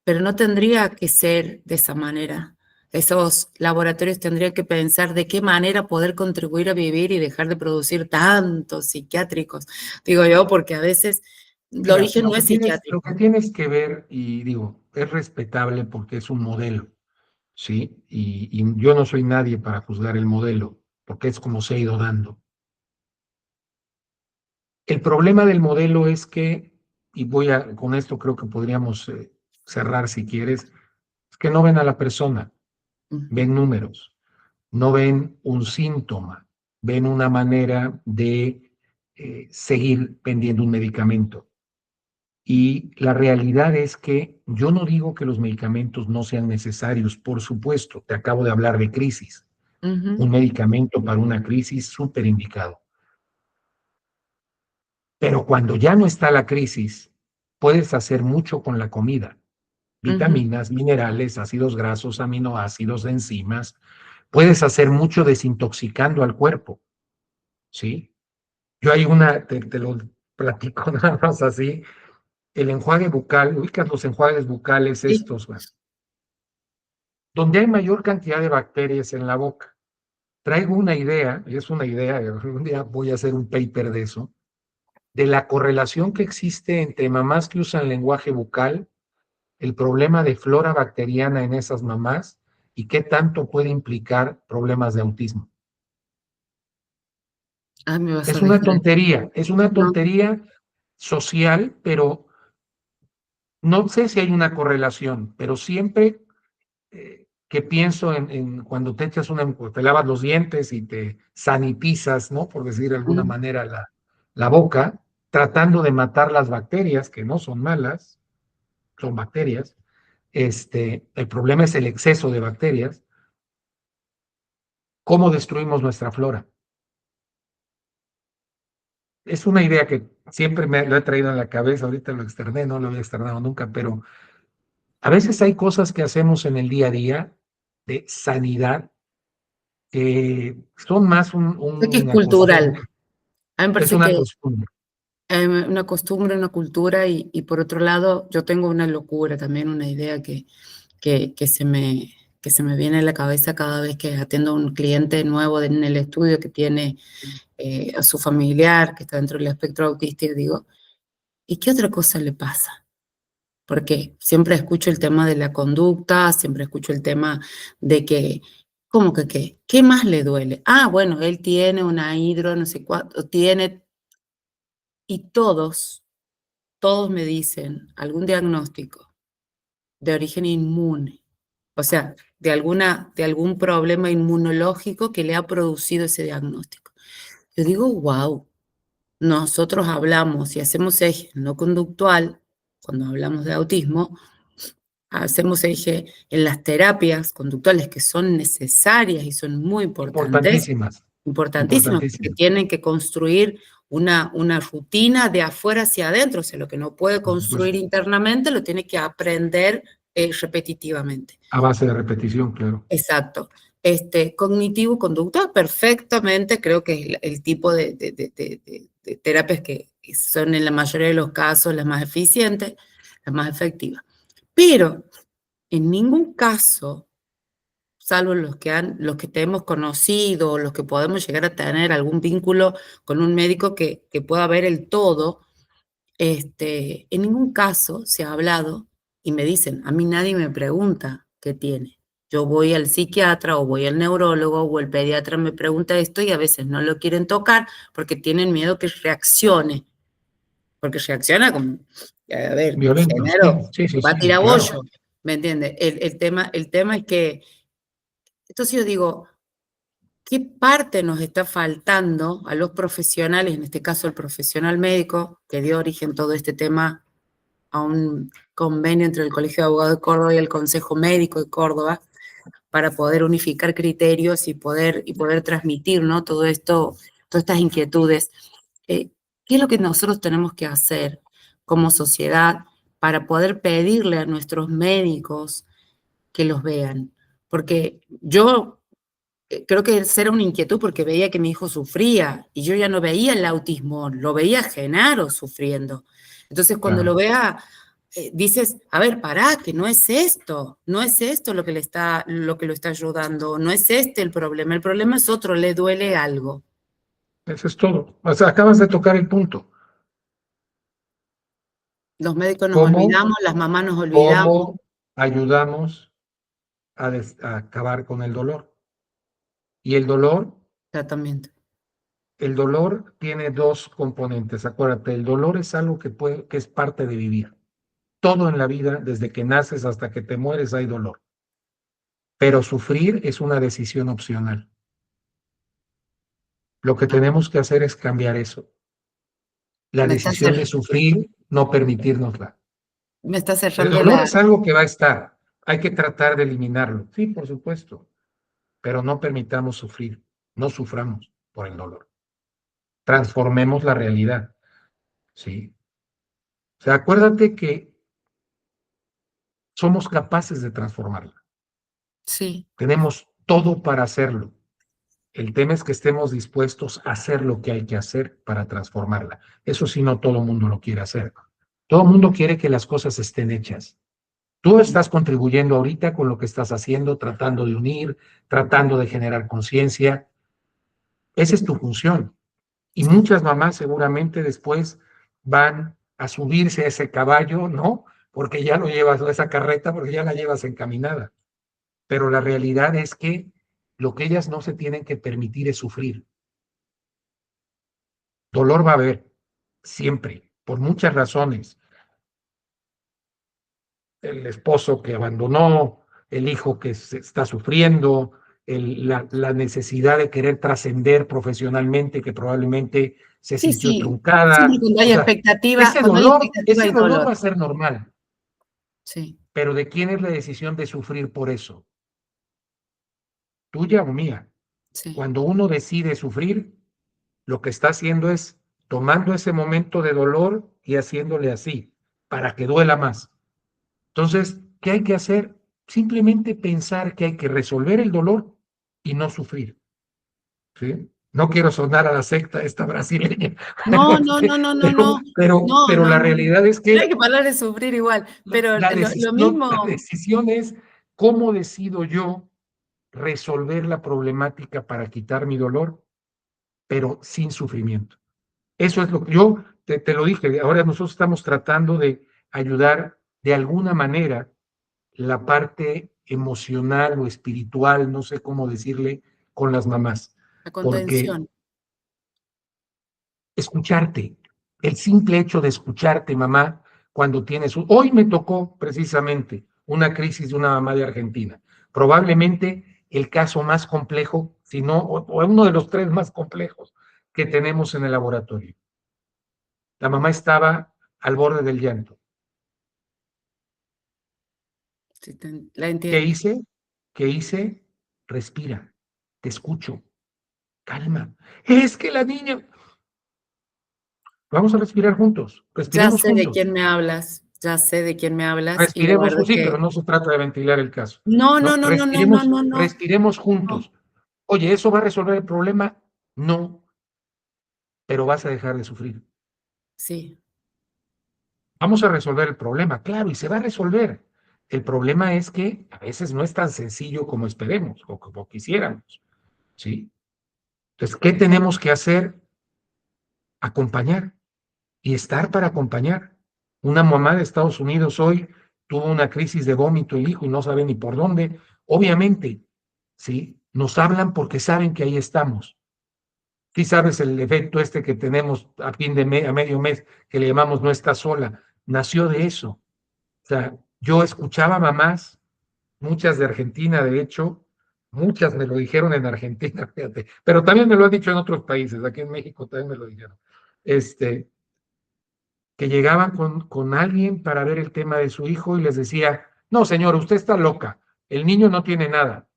pero no tendría que ser de esa manera. Esos laboratorios tendrían que pensar de qué manera poder contribuir a vivir y dejar de producir tantos psiquiátricos. Digo yo, porque a veces el Mira, origen no es lo que psiquiátrico. tienes que ver, y digo, es respetable porque es un modelo, ¿sí? Y yo no soy nadie para juzgar el modelo, porque es como se ha ido dando. El problema del modelo es que, con esto creo que podríamos cerrar si quieres, es que no ven a la persona, Ujú, ven números, no ven un síntoma, ven una manera de seguir vendiendo un medicamento. Y la realidad es que yo no digo que los medicamentos no sean necesarios, por supuesto, te acabo de hablar de crisis, ujú, un medicamento para una crisis súper indicado. Pero cuando ya no está la crisis, puedes hacer mucho con la comida, ujú. vitaminas, minerales, ácidos grasos, aminoácidos, enzimas. Puedes hacer mucho desintoxicando al cuerpo, ¿sí? Yo hay te lo platico nada más así, el enjuague bucal, ubicas los enjuagues bucales Sí. estos, bueno, donde hay mayor cantidad de bacterias en la boca. Traigo una idea, y es una idea, un día voy a hacer un paper de eso, de la correlación que existe entre mamás que usan lenguaje bucal, el problema de flora bacteriana en esas mamás y qué tanto puede implicar problemas de autismo. Ay, me vas a dejar. Es una No. tontería social, pero no sé si hay una correlación, pero siempre que pienso cuando te echas te lavas los dientes y te sanitizas, ¿no? Por decir de alguna Mm. manera la boca, tratando de matar las bacterias, que no son malas, son bacterias. El problema es el exceso de bacterias. ¿Cómo destruimos nuestra flora? es una idea que siempre me lo he traído en la cabeza, ahorita lo externé, no lo había externado nunca, pero a veces hay cosas que hacemos en el día a día de sanidad que son más Creo que es una cultural. costumbre, A mí me es parece una que costumbre. una costumbre, una cultura y por otro lado yo tengo una locura también, una idea que que se me viene a la cabeza cada vez que atiendo a un cliente nuevo en el estudio que tiene a su familiar que está dentro del espectro autista y digo, ¿y qué otra cosa le pasa? Porque siempre escucho el tema de la conducta, siempre escucho el tema de que, ¿cómo que qué? ¿Qué más le duele? Ah, bueno, él tiene una hidro, no sé cuánto, tiene, y todos me dicen algún diagnóstico de origen inmune, o sea, de algún problema inmunológico que le ha producido ese diagnóstico. Yo digo, wow, nosotros hablamos y hacemos eje no conductual, cuando hablamos de autismo, hacemos eje en las terapias conductuales que son necesarias y son muy importantes, Importantísimas, importantísimas, porque importantísimas, tienen que construir una rutina de afuera hacia adentro, o sea, lo que no puede por construir supuesto, internamente lo tiene que aprender repetitivamente. a base de repetición, claro. Exacto. Cognitivo conducta, perfectamente, creo que es el tipo de terapias que son en la mayoría de los casos las más eficientes, las más efectivas. Pero en ningún caso, salvo los que te hemos conocido o los que podemos llegar a tener algún vínculo con un médico que pueda ver el todo, en ningún caso se ha hablado y me dicen, a mí nadie me pregunta qué tiene. Yo voy al psiquiatra o voy al neurólogo o el pediatra me pregunta esto y a veces no lo quieren tocar porque tienen miedo que reaccione, porque reacciona como, a ver, Violentos, sí, Genaro, sí, sí, va a sí, tirar claro. bollo, ¿me entiendes? El tema es que, entonces yo digo, ¿qué parte nos está faltando a los profesionales, en este caso el profesional médico, que dio origen a todo este tema a un convenio entre el Colegio de Abogados de Córdoba y el Consejo Médico de Córdoba para poder unificar criterios y poder transmitir, ¿no? Todo esto, todas estas inquietudes. ¿Qué es lo que nosotros tenemos que hacer como sociedad para poder pedirle a nuestros médicos que los vean? Porque yo creo que esa era una inquietud porque veía que mi hijo sufría y yo ya no veía el autismo, lo veía a Genaro sufriendo. Entonces, cuando lo Claro. vea, dices, a ver, pará, que no es esto lo que lo está ayudando, no es este el problema es otro, le duele algo. Eso es todo. O sea, acabas de tocar el punto. Los médicos nos ¿Cómo, olvidamos, las mamás nos olvidamos, cómo ayudamos a acabar con el dolor? Y tratamiento. el dolor tiene dos componentes. Acuérdate, el dolor es algo que es parte de vivir. Todo en la vida, desde que naces hasta que te mueres, hay dolor. Pero sufrir es una decisión opcional. Lo que tenemos que hacer es cambiar eso. La Me está, decisión de sufrir, no permitirnosla. me está El cerrando dolor la... es algo que va a estar. Hay que tratar de eliminarlo. Sí, por supuesto. Pero no permitamos sufrir. No suframos por el dolor. Transformemos la realidad. Sí. O sea, acuérdate que somos capaces de transformarla. Sí, Tenemos todo para hacerlo. El tema es que estemos dispuestos a hacer lo que hay que hacer para transformarla. Eso sí, no todo el mundo lo quiere hacer. Todo el mundo quiere que las cosas estén hechas. Tú estás contribuyendo ahorita con lo que estás haciendo, tratando de unir, tratando de generar conciencia. Esa es tu función. Y sí. muchas mamás seguramente después van a subirse a ese caballo, ¿no? Porque ya lo llevas, a esa carreta, porque ya la llevas encaminada. Pero la realidad es que lo que ellas no se tienen que permitir es sufrir. Dolor va a haber, siempre, por muchas razones. El esposo que abandonó, el hijo que se está sufriendo, la necesidad de querer trascender profesionalmente que probablemente se Sí, sintió sí. Siempre truncada. O sea, cuando hay expectativa ese hay dolor dolor. va a ser normal, Sí, pero ¿de quién es la decisión de sufrir por eso? ¿Tuya o mía? sí. Cuando uno decide sufrir, lo que está haciendo es tomando ese momento de dolor y haciéndole así, para que duela más. Entonces, ¿qué hay que hacer? Simplemente pensar que hay que resolver el dolor y no sufrir, ¿sí? No quiero sonar a la secta esta brasileña, No, no, no, no, no, no, no, pero no, la no. realidad es Pero hay que que parar de sufrir igual, pero lo la mismo, decisión es cómo decido yo resolver la problemática para quitar mi dolor, pero sin sufrimiento. Eso es lo que yo te lo dije, ahora nosotros estamos tratando de ayudar de alguna manera la parte emocional o espiritual, no sé cómo decirle, con las mamás, la porque contención. escucharte, el simple hecho de escucharte, mamá, cuando tienes hoy me tocó precisamente una crisis de una mamá de Argentina, probablemente el caso más complejo, si no, o uno de los tres más complejos que tenemos en el laboratorio. La mamá estaba al borde del llanto. Sí, la ¿Qué entiendo. hice? ¿Qué hice? Respira, te escucho, calma. Es que la niña, vamos a respirar juntos, Ya respiremos sé de juntos, quién me hablas, ya sé de quién me hablas y la respiremos, verdad sí, pero que no se trata de ventilar el caso, no, no, ¿no? no, no, no, no, Respiremos, no, no, respiremos no. juntos. Oye, ¿eso va a resolver el problema? No, pero vas a dejar de sufrir. Sí, Vamos a resolver el problema, claro, y se va a resolver. El problema es que a veces no es tan sencillo como esperemos o como quisiéramos, ¿sí? Entonces, ¿qué tenemos que hacer? Acompañar y estar para acompañar. Una mamá de Estados Unidos hoy tuvo una crisis de vómito el hijo y no sabe ni por dónde. Obviamente, ¿sí? Nos hablan porque saben que ahí estamos. Sí sabes el efecto este que tenemos a fin de a medio mes, que le llamamos no está sola, nació de eso. O sea, yo escuchaba mamás, muchas de Argentina, de hecho, muchas me lo dijeron en Argentina, fíjate, pero también me lo han dicho en otros países, aquí en México también me lo dijeron. Que llegaban con alguien para ver el tema de su hijo y les decía, no, señor, usted está loca, el niño no tiene nada,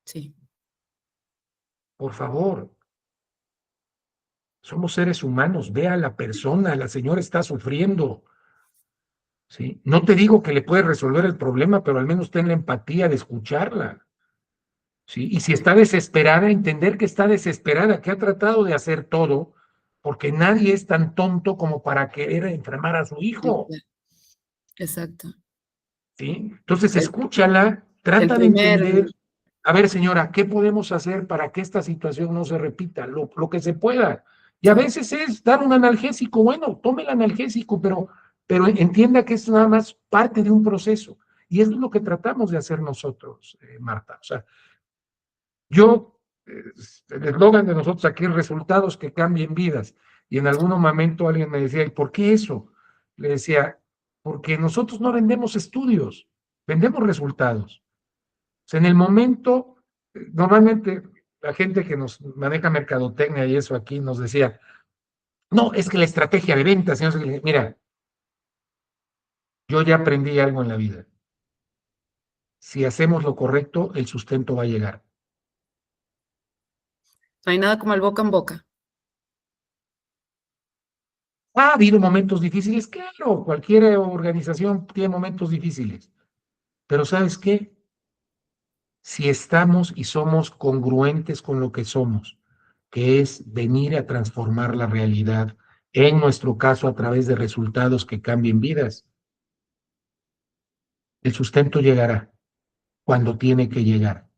sí. por favor, somos seres humanos, vea a la persona, la señora está sufriendo, ¿sí? No te digo que le puedes resolver el problema, pero al menos ten la empatía de escucharla, ¿sí? Y si está desesperada, entender que está desesperada, que ha tratado de hacer todo, porque nadie es tan tonto como para querer enfermar a su Sí, hijo. claro, exacto. ¿Sí? Entonces, El, escúchala, el trata de primer, entender, a ver, señora, ¿qué podemos hacer para que esta situación no se repita? Lo que se pueda. Y a sí, veces es dar un analgésico, bueno, tome el analgésico, pero entienda que es nada más parte de un proceso. Y eso es lo que tratamos de hacer nosotros, Marta. O sea, yo, el eslogan de nosotros aquí es resultados que cambien vidas. Y en algún momento alguien me decía, ¿y por qué eso? Le decía, porque nosotros no vendemos estudios, vendemos resultados. O sea, en el momento, normalmente la gente que nos maneja mercadotecnia y eso aquí nos decía, no, es que la estrategia de ventas, y no sé qué. Mira, yo ya aprendí algo en la vida. Si hacemos lo correcto, el sustento va a llegar. no hay nada como el boca en boca. Ha habido momentos difíciles, claro, cualquier organización tiene momentos difíciles, pero ¿sabes qué? Si estamos y somos congruentes con lo que somos, que es venir a transformar la realidad, en nuestro caso a través de resultados que cambien vidas, el sustento llegará cuando tiene que llegar.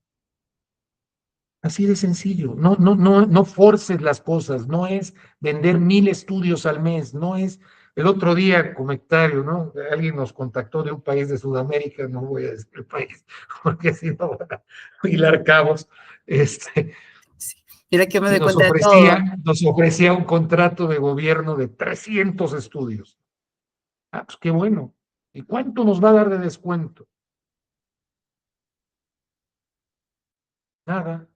Así de sencillo, no forces las cosas, no es vender 1000 estudios al mes, no es, el otro día, comentario, ¿no? Alguien nos contactó de un país de Sudamérica, no voy a decir el país, porque si no van a hilar cabos, Sí. Mira que yo me y doy cuenta de todo. nos ofrecía un contrato de gobierno de 300 estudios. Ah, pues qué bueno. ¿Y cuánto nos va a dar de descuento? Nada.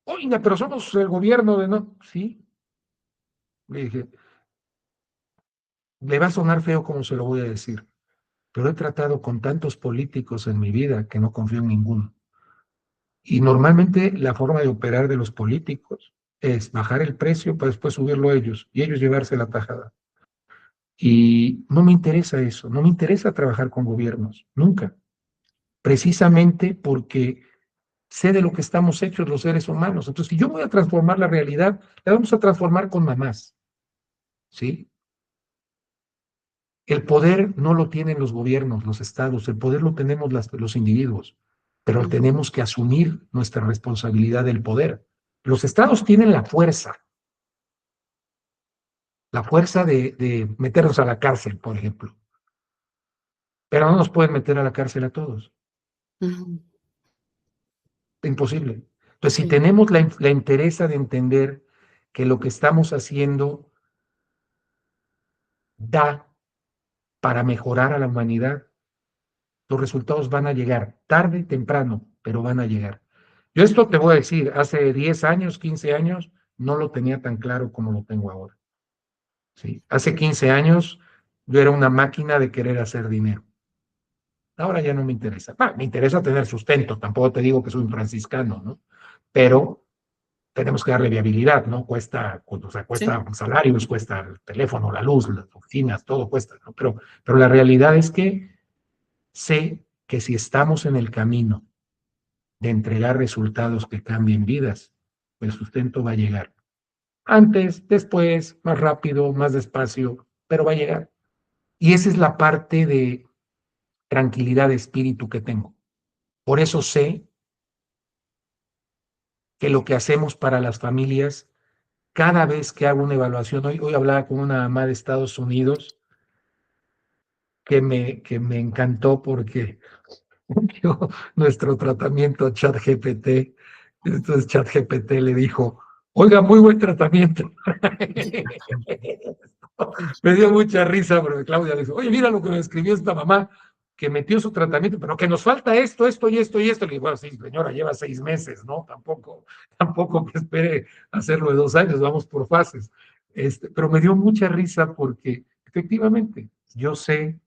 Oiga, pero somos el gobierno de no. Sí, le dije, le va a sonar feo como se lo voy a decir, pero he tratado con tantos políticos en mi vida que no confío en ninguno. Y normalmente la forma de operar de los políticos es bajar el precio para después subirlo a ellos y ellos llevarse la tajada. Y no me interesa eso, no me interesa trabajar con gobiernos, nunca, precisamente porque sé de lo que estamos hechos los seres humanos. Entonces, si yo voy a transformar la realidad, la vamos a transformar con mamás, ¿sí? El poder no lo tienen los gobiernos, los estados, el poder lo tenemos los individuos, pero tenemos que asumir nuestra responsabilidad del poder. Los estados tienen la fuerza de meternos a la cárcel, por ejemplo, pero no nos pueden meter a la cárcel a todos. Ujú. Imposible. Entonces, si Sí, tenemos la interés de entender que lo que estamos haciendo da para mejorar a la humanidad, los resultados van a llegar, tarde, temprano, pero van a llegar. Yo esto te voy a decir, hace 10 años, 15 años, no lo tenía tan claro como lo tengo ahora. ¿Sí? Hace 15 años yo era una máquina de querer hacer dinero. Ahora ya no me interesa. Me interesa tener sustento, tampoco te digo que soy un franciscano, ¿no? Pero tenemos que darle viabilidad, ¿no? Cuesta, o sea, sí. cuesta salarios, cuesta el teléfono, la luz, las oficinas, todo cuesta, ¿no? Pero la realidad es que sé que si estamos en el camino de entregar resultados que cambien vidas, el sustento va a llegar. Antes, después, más rápido, más despacio, pero va a llegar. Y esa es la parte de tranquilidad de espíritu que tengo. Por eso sé que lo que hacemos para las familias, cada vez que hago una evaluación, hoy hablaba con una mamá de Estados Unidos que me encantó porque dio nuestro tratamiento ChatGPT. Entonces ChatGPT le dijo, oiga, muy buen tratamiento. Me dio mucha risa porque Claudia le dijo, oye, mira lo que me escribió esta mamá, que metió su tratamiento, pero que nos falta esto, esto y esto y esto. Le digo, bueno, sí, señora, lleva 6 meses, ¿no? Tampoco que espere hacerlo de 2 años, vamos por fases. Pero me dio mucha risa porque efectivamente yo sé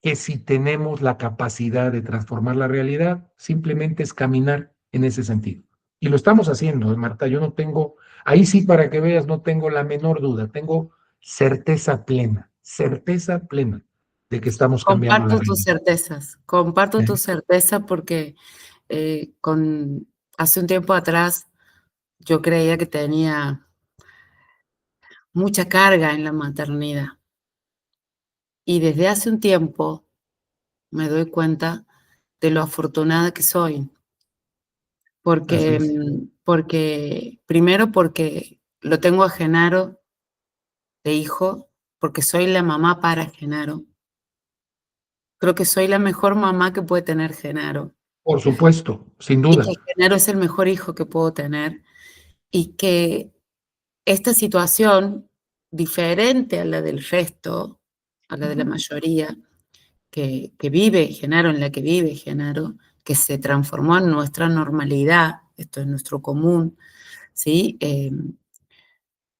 que si tenemos la capacidad de transformar la realidad, simplemente es caminar en ese sentido. Y lo estamos haciendo, Marta. Yo no tengo, ahí sí para que veas, no tengo la menor duda, tengo certeza plena de que estamos cambiando la realidad. Comparto ¿Eh? tus certezas porque hace un tiempo atrás yo creía que tenía mucha carga en la maternidad y desde hace un tiempo me doy cuenta de lo afortunada que soy, Así es. primero porque lo tengo a Genaro de hijo, porque soy la mamá para Genaro. Creo que soy la mejor mamá que puede tener Genaro Por supuesto, sin y que duda. Genaro es el mejor hijo que puedo tener y que esta situación, diferente a la del resto, a la de la mayoría que vive Genaro, en la que vive Genaro, que se transformó en nuestra normalidad, esto es nuestro común, ¿sí?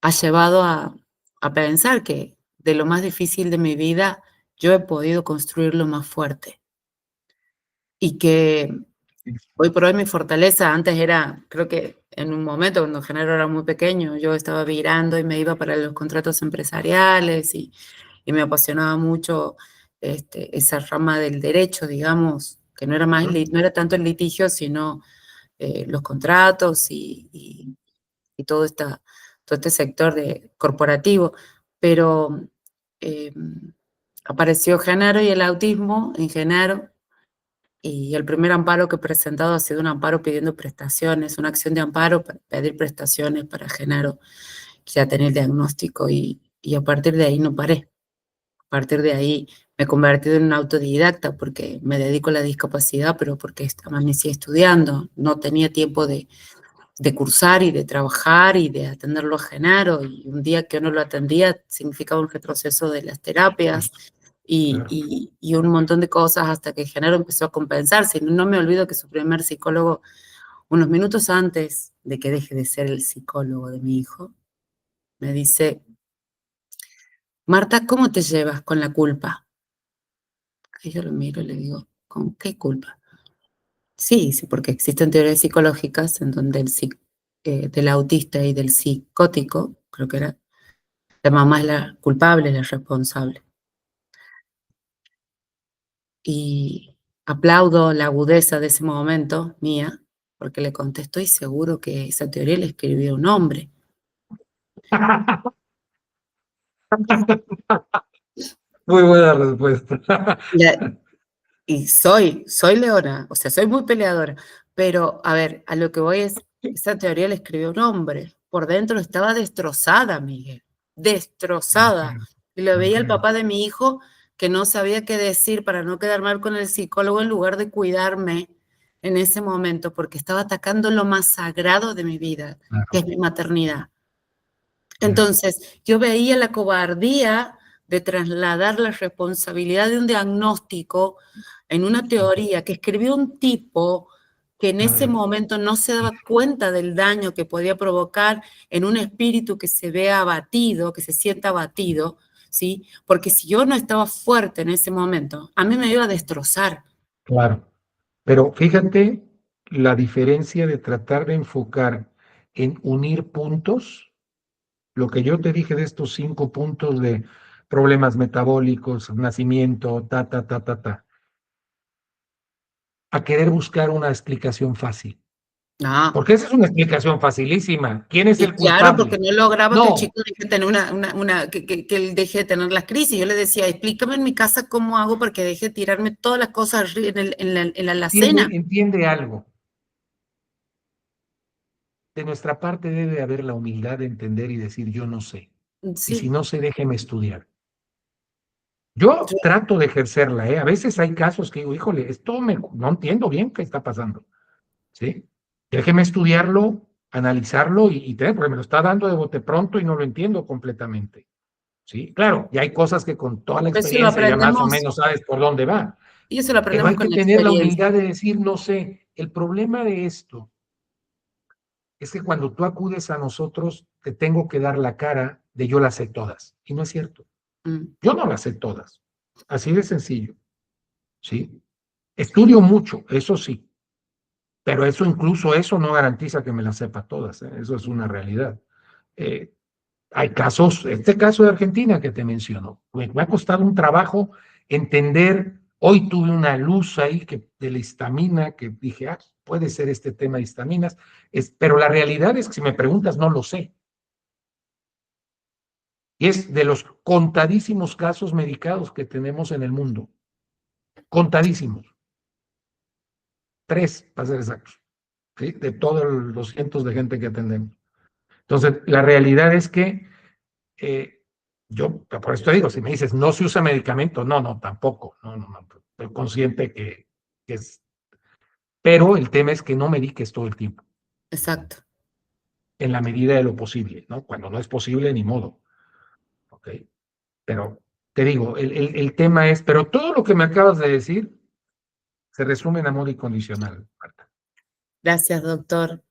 Ha llevado a pensar que de lo más difícil de mi vida yo he podido construirlo más fuerte y que hoy por hoy mi fortaleza antes era, creo que en un momento cuando Genaro era muy pequeño, yo estaba virando y me iba para los contratos empresariales y me apasionaba mucho esa rama del derecho, digamos, que no era más, no era tanto el litigio, sino los contratos y todo este sector corporativo. Pero eh, apareció Genaro y el autismo en Genaro, y el primer amparo que he presentado ha sido un amparo pidiendo prestaciones, una acción de amparo para pedir prestaciones para Genaro, que ya tenía el diagnóstico, y a partir de ahí no paré. A partir de ahí me he convertido en un autodidacta porque me dedico a la discapacidad, pero porque amanecí estudiando, no tenía tiempo de cursar y de trabajar y de atenderlo a Genaro, y un día que no lo atendía significaba un retroceso de las terapias Claro. y un montón de cosas hasta que Genaro empezó a compensarse. No me olvido que su primer psicólogo, unos minutos antes de que deje de ser el psicólogo de mi hijo, me dice, Marta, ¿cómo te llevas con la culpa? Y yo lo miro y le digo, ¿con qué culpa? Sí, sí, porque existen teorías psicológicas en donde del autista y del psicótico, creo que era, la mamá es la culpable, la responsable. Y aplaudo la agudeza de ese momento mía, porque le conté, estoy seguro que esa teoría la escribió un hombre. Muy buena respuesta. Y soy leona, o sea, soy muy peleadora, pero a ver, a lo que voy es, esa teoría la escribió un hombre, por dentro estaba destrozada, Miguel, destrozada. Y lo veía el papá de mi hijo que no sabía qué decir para no quedar mal con el psicólogo en lugar de cuidarme en ese momento, porque estaba atacando lo más sagrado de mi vida, que es mi maternidad. Entonces, yo veía la cobardía de trasladar la responsabilidad de un diagnóstico en una teoría que escribió un tipo que en ese momento no se daba cuenta del daño que podía provocar en un espíritu que se vea abatido, que se sienta abatido, ¿sí? Porque si yo no estaba fuerte en ese momento, a mí me iba a destrozar. Claro, pero fíjate la diferencia de tratar de enfocar en unir puntos, lo que yo te dije de estos 5 puntos de problemas metabólicos, nacimiento, a querer buscar una explicación fácil. Ah, Porque esa es una explicación facilísima. ¿Quién es y el claro, porque culpable? no lograba que el No, chico deje de tener que él deje de tener las crisis. Yo le decía, explícame en mi casa cómo hago para que deje de tirarme todas las cosas en la alacena. entiende algo. De nuestra parte debe haber la humildad de entender y decir yo no sé. Y si Sí, no sé, déjeme estudiar. Yo yo- trato de ejercerla, ¿eh? A veces hay casos que digo, híjole, no entiendo bien qué está pasando, ¿sí? Déjeme estudiarlo, analizarlo porque me lo está dando de bote pronto y no lo entiendo completamente, ¿sí? Claro, y hay cosas que con toda la eso lo experiencia ya más o aprendemos, menos sabes por dónde va, y eso lo pero aprendemos hay que con la tener la experiencia. humildad de decir, no sé, el problema de esto es que cuando tú acudes a nosotros, te tengo que dar la cara de yo las sé todas, y no es cierto, Mm, yo no las sé todas, así de sencillo, ¿sí? Estudio mucho, eso sí, pero incluso eso no garantiza que me las sepa todas, ¿eh? Eso es una realidad. Eh, Hay casos, este caso de Argentina que te menciono, me ha costado un trabajo entender, hoy tuve una luz ahí de la histamina que dije, puede ser este tema de histaminas, pero la realidad es que si me preguntas, no lo sé. Y es de los contadísimos casos medicados que tenemos en el mundo, contadísimos, 3 para ser exactos, ¿sí? De todos los cientos de gente que atendemos. Entonces, la realidad es que yo, por esto digo, si me dices, no se usa medicamento, no, tampoco, no, estoy consciente que es, pero el tema es que no mediques todo el tiempo, exacto. en la medida de lo posible, ¿no? Cuando no es posible, ni modo, ¿ok? Pero te digo, el tema es, pero todo lo que me acabas de decir se resume en amor incondicional, Marta. Gracias, doctor.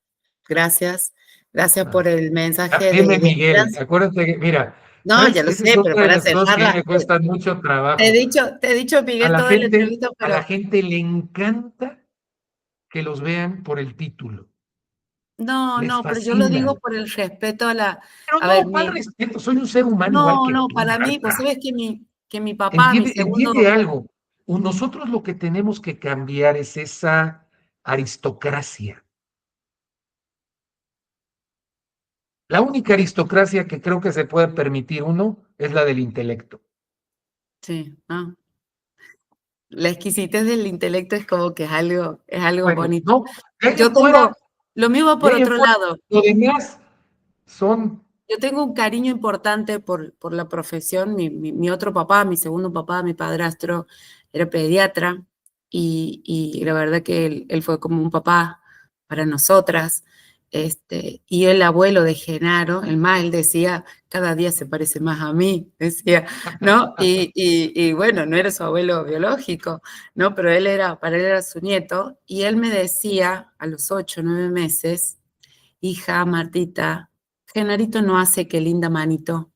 Gracias. Gracias por Ah. el mensaje Atiende de Miguel, esperanza. acuérdate que, mira, No, ya ¿sabes? lo Esa es sé, pero otra de para las cosas que a mí cerrarla, me cuestan mucho trabajo. te he dicho, Miguel, toda la entrevista, A la pero gente le encanta que los vean por el título. no, Les no, pero yo lo fascina. digo por el respeto a la, Pero a ver, no, ¿cuál respeto? Soy un ser humano igual no, que no, tú, para mí, vos Marta. sabés que mi papá, mi Entiende segundo, algo. Nosotros lo que tenemos que cambiar es esa aristocracia. La única aristocracia que creo que se puede permitir uno es la del intelecto. sí, no, la exquisitez del intelecto es como que es algo Bueno, bonito. no, de ahí Yo en fuera, tengo, lo mismo va de por ahí en otro fuera, lado. lo demás son, Yo tengo un cariño importante por la profesión. Mi otro papá, mi segundo papá, mi padrastro, era pediatra y la verdad que él fue como un papá para nosotras. Y el abuelo de Genaro, él decía, cada día se parece más a mí, decía, ¿no? Y bueno, no era su abuelo biológico, ¿no? Pero para él era su nieto, y él me decía a los 8 o 9 meses, hija Martita, Genarito no hace qué linda manito.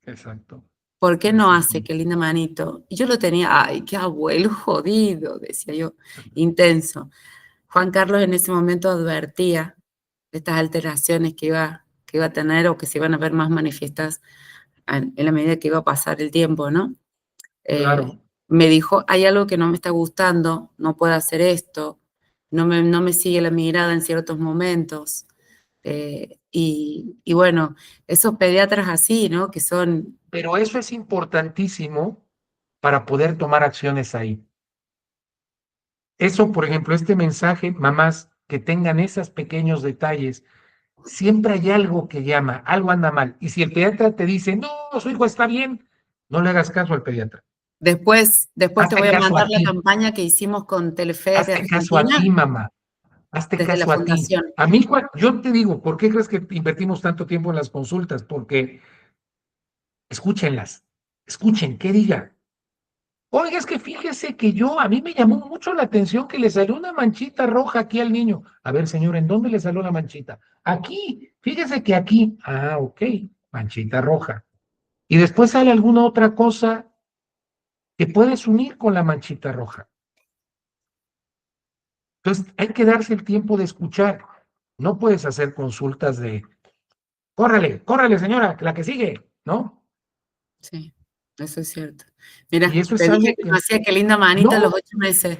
exacto, ¿Por qué no hace exacto. qué linda manito? Y yo lo tenía, ay, qué abuelo jodido, decía yo, intenso. Juan Carlos en ese momento advertía de estas alteraciones que iba a tener o que se iban a ver más manifiestas en la medida que iba a pasar el tiempo, ¿no? Claro. Me dijo, hay algo que no me está gustando, no puedo hacer esto, no me sigue la mirada en ciertos momentos. Y bueno, esos pediatras así, ¿no? Que son... Pero eso es importantísimo para poder tomar acciones ahí. Eso, por ejemplo, este mensaje, mamás, que tengan esos pequeños detalles, siempre hay algo que llama, algo anda mal. Y si el pediatra te dice, no, su hijo está bien, no le hagas caso al pediatra. Después te Hazte voy a caso a mandar la ti, campaña que hicimos con Telefe de hazte caso a Argentina ti, mamá, hazte desde la caso a ti. fundación. A mí, yo te digo, ¿por qué crees que invertimos tanto tiempo en las consultas? Porque escúchenlas, escuchen, ¿qué diga? Oiga, es que fíjese que a mí me llamó mucho la atención que le salió una manchita roja aquí al niño. A ver, señor, ¿en dónde le salió la manchita? Aquí, fíjese que aquí. Ah, ok, manchita roja. Y después sale alguna otra cosa que puedes unir con la manchita roja. Entonces, hay que darse el tiempo de escuchar. No puedes hacer consultas de, córrale, córrale, señora, la que sigue, ¿no? Sí, eso es cierto. Y Mira, eso es te dije algo que que me hacía qué linda manita a los no, 8 meses.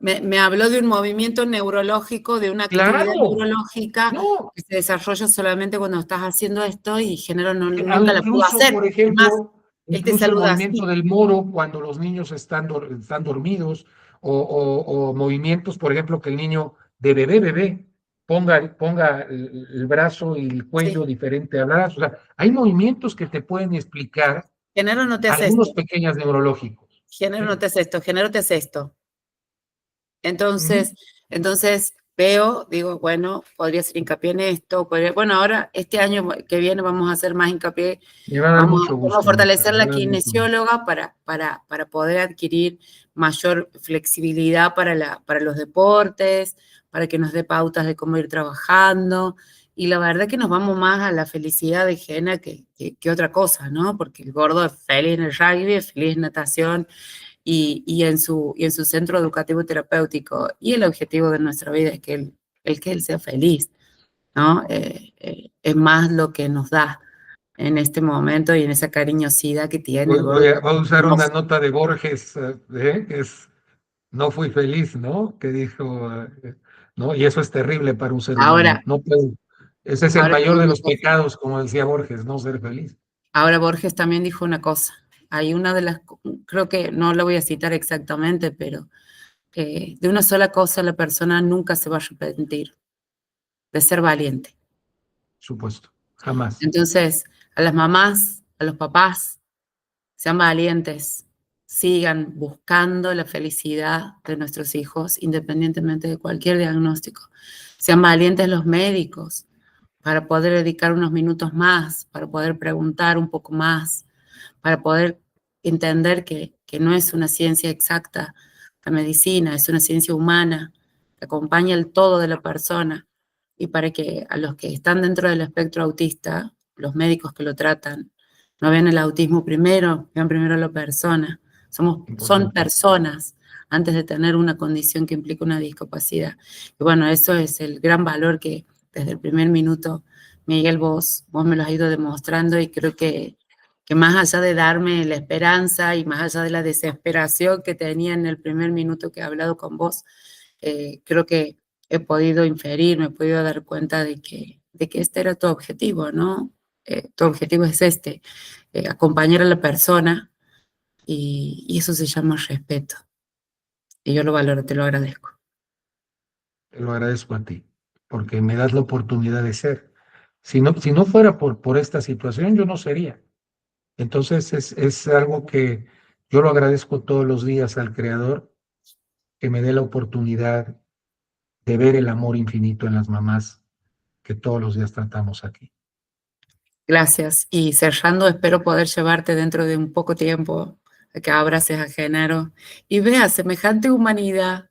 Me habló de un movimiento neurológico, de una actividad claro, neurológica no. que se desarrolla solamente cuando estás haciendo esto y género O nunca la pudo incluso, hacer. por Es más, ejemplo, él te incluso el saluda movimiento así. del moro cuando los niños están dormidos, o movimientos, por ejemplo, que el niño de bebé ponga el brazo y el cuello Sí. diferente al brazo. O sea, hay movimientos que te pueden explicar Género no te hace algunos esto. pequeños neurológicos. Género no ¿Sí? te hace esto. Género te hace esto. Ujú. Entonces veo, digo, bueno, podría hacer hincapié en esto. Bueno, ahora este año que viene vamos a hacer más hincapié, Me va a dar mucho vamos a gusto, Anita, fortalecer me va la a dar mucho gusto. kinesióloga para poder adquirir mayor flexibilidad para los deportes, para que nos dé pautas de cómo ir trabajando. Y la verdad que nos vamos más a la felicidad de Jena que otra cosa, ¿no? Porque el gordo es feliz en el rugby, es feliz en natación, y en su centro educativo terapéutico. Y el objetivo de nuestra vida es que él sea feliz, ¿no? Es más lo que nos da en este momento y en esa cariñosidad que tiene el gordo. Voy a usar una Hermoso. nota de Borges, que es no fui feliz, ¿no? Que dijo, ¿no? Y eso es terrible para un ser humano. Ahora, No puede. Ese es el ahora te mayor digo de una los cosa. pecados, como decía Borges, no ser feliz. Ahora Borges también dijo una cosa. Hay una de las, creo que no la voy a citar exactamente, pero de una sola cosa la persona nunca se va a arrepentir, de ser valiente. Supuesto, jamás. Entonces, a las mamás, a los papás, sean valientes, sigan buscando la felicidad de nuestros hijos, independientemente de cualquier diagnóstico. Sean valientes los médicos para poder dedicar unos minutos más, para poder preguntar un poco más, para poder entender que no es una ciencia exacta la medicina, es una ciencia humana que acompaña el todo de la persona, y para que a los que están dentro del espectro autista, los médicos que lo tratan, no vean el autismo primero, vean primero a la persona. Son Importante. personas antes de tener una condición que implica una discapacidad. Y bueno, eso es el gran valor que desde el primer minuto, Miguel, vos me lo has ido demostrando, y creo que más allá de darme la esperanza y más allá de la desesperación que tenía en el primer minuto que he hablado con vos, creo que he podido inferir, me he podido dar cuenta de que este era tu objetivo, ¿no? Tu objetivo es este, acompañar a la persona, y eso se llama respeto. Y yo lo valoro, te lo agradezco. Te lo agradezco a ti, porque me das la oportunidad de ser. Si no fuera por esta situación, yo no sería. Entonces es algo que yo lo agradezco todos los días al Creador, que me dé la oportunidad de ver el amor infinito en las mamás que todos los días tratamos aquí. Gracias. Y cerrando, espero poder llevarte dentro de un poco tiempo a que abraces a Genaro y veas semejante humanidad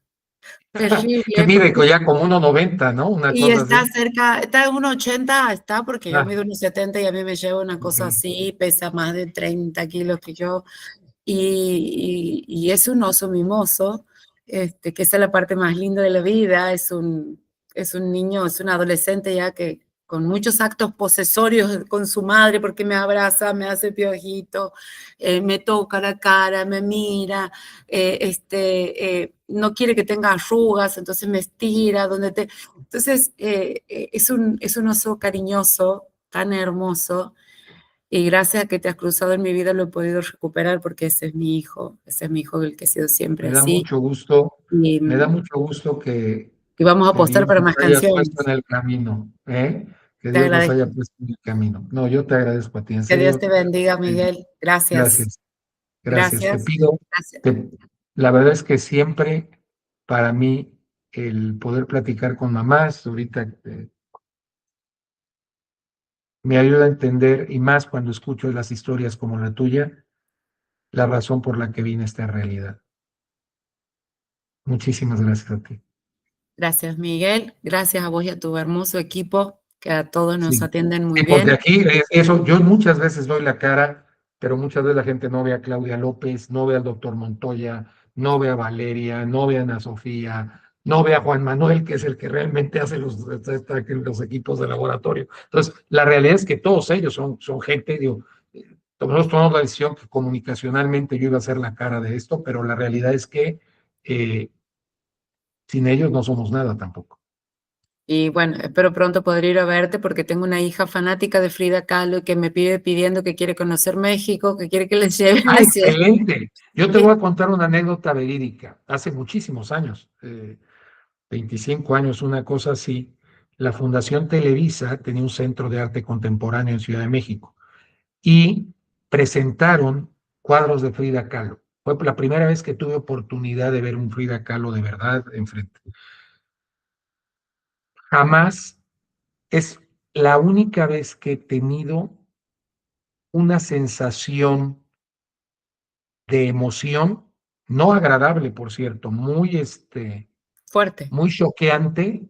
Que terrible, mide porque ya como 1,90, ¿no? Una y cosa está así. cerca, está en 1,80, está porque yo Ah, mido 1,70 y a mí me lleva una ok. cosa así, pesa más de 30 kilos que yo, y es un oso mimoso, que esa es la parte más linda de la vida. Es un niño, es un adolescente ya que con muchos actos posesorios con su madre, porque me abraza, me hace piojito, me toca la cara, me mira, no quiere que tenga arrugas, entonces me estira, Entonces, es un oso cariñoso, tan hermoso, y gracias a que te has cruzado en mi vida lo he podido recuperar porque ese es mi hijo el que ha sido siempre Me da así. mucho gusto, Y, me da mucho gusto y vamos a que apostar Dios para nos más haya puesto canciones. en el camino, ¿eh? Que Te Dios nos haya agradezco. puesto en el camino. No, yo te agradezco a ti, en Que Dios serio. te bendiga, eh, Miguel. Gracias. Gracias, gracias. Te Gracias. pido, Gracias. la verdad es que siempre para mí el poder platicar con mamás, ahorita me ayuda a entender, y más cuando escucho las historias como la tuya, la razón por la que vine a esta realidad. Muchísimas gracias a ti. Gracias, Miguel. Gracias a vos y a tu hermoso equipo, que a todos nos Sí, atienden muy sí, porque bien. aquí eso, yo muchas veces doy la cara, pero muchas veces la gente no ve a Claudia López, no ve al doctor Montoya, no ve a Valeria, no ve a Ana Sofía, no ve a Juan Manuel, que es el que realmente hace los equipos de laboratorio. Entonces, la realidad es que todos ellos son gente, digo, nosotros tomamos la decisión que comunicacionalmente yo iba a ser la cara de esto, pero la realidad es que eh, sin ellos no somos nada tampoco. Y bueno, espero pronto poder ir a verte porque tengo una hija fanática de Frida Kahlo que me pide pidiendo que quiere conocer México, que quiere que les lleve Ah, la ciudad. excelente. Yo te voy a contar una anécdota verídica. Hace muchísimos años, 25 años, una cosa así, la Fundación Televisa tenía un centro de arte contemporáneo en Ciudad de México y presentaron cuadros de Frida Kahlo. Fue la primera vez que tuve oportunidad de ver un Frida Kahlo de verdad enfrente. Jamás, es la única vez que he tenido una sensación de emoción, no agradable, por cierto, Fuerte. muy choqueante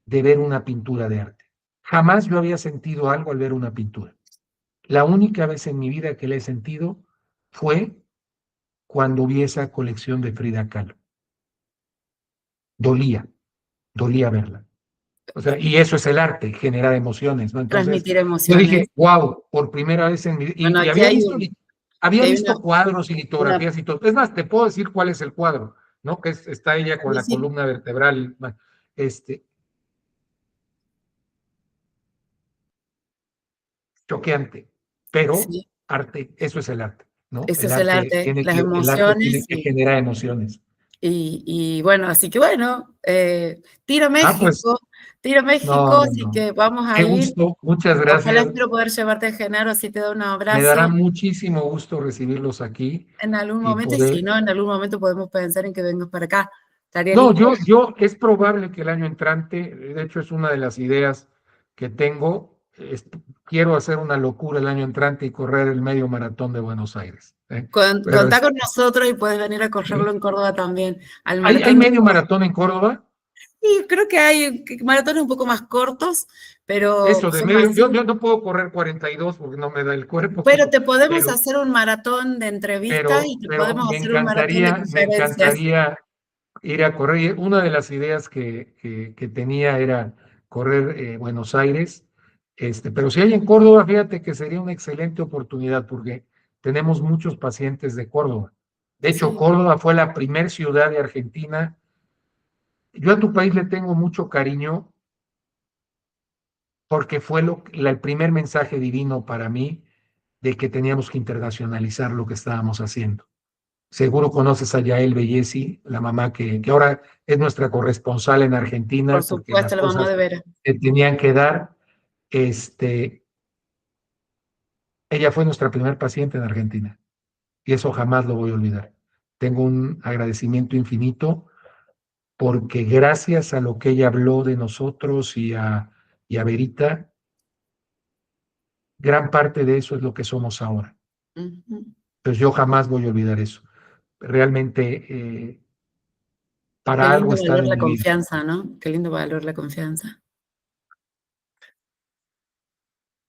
de ver una pintura de arte. Jamás yo había sentido algo al ver una pintura. La única vez en mi vida que la he sentido fue cuando vi esa colección de Frida Kahlo. Dolía, dolía verla. O sea, y eso es el arte, generar emociones, ¿no? Entonces, Transmitir yo emociones. dije, wow, por primera vez en mi vida, Bueno, y aquí había hay visto cuadros y una, litografías y todo. Es más, te puedo decir cuál es el cuadro, ¿no? Que está ella con sí, la sí, columna vertebral, este, choqueante, pero sí, arte, eso es el arte, ¿no? ese es el arte, las El arte tiene emociones que generar emociones. y bueno, así que bueno, Ah, pues, tira no, México, no, así no. que vamos a Qué ir. gusto, muchas Ojalá gracias. espero poder llevarte a Genaro, así te da un Me dará abrazo muchísimo gusto recibirlos aquí en algún y momento, y si poder. no, en algún momento podemos pensar en que vengas para acá. Estaría No, lindo. es probable que el año entrante, de hecho es una de las ideas que tengo, quiero hacer una locura el año entrante y correr el medio maratón de Buenos Aires. Pero Contá con nosotros y puedes venir a correrlo en Córdoba también, al ¿hay maratón de medio Córdoba. maratón en Córdoba? Y creo que hay maratones un poco más cortos, pero Eso de son medio, más yo simples. no puedo correr 42 porque no me da el cuerpo, Pero te podemos pero, hacer un maratón de entrevistas y te pero podemos hacer un maratón de me conferencias. encantaría ir a correr. Una de las ideas que tenía era correr Buenos Aires, pero si hay en Córdoba, fíjate que sería una excelente oportunidad porque tenemos muchos pacientes de Córdoba. De hecho, Sí, Córdoba fue la primer ciudad de Argentina. Yo a tu país le tengo mucho cariño porque fue el primer mensaje divino para mí de que teníamos que internacionalizar lo que estábamos haciendo. Seguro conoces a Yael Bellesi, la mamá que ahora es nuestra corresponsal en por Argentina, porque las supuesto, la mamá cosas de Vera. que tenían que dar, este, ella fue nuestra primer paciente en Argentina y eso jamás lo voy a olvidar. Tengo un agradecimiento infinito porque gracias a lo que ella habló de nosotros y a Verita, gran parte de eso es lo que somos ahora. Ujú. Pues yo jamás voy a olvidar eso. Realmente, Qué para algo lindo están valor en la mi vida. confianza, ¿no? Qué lindo valor la confianza.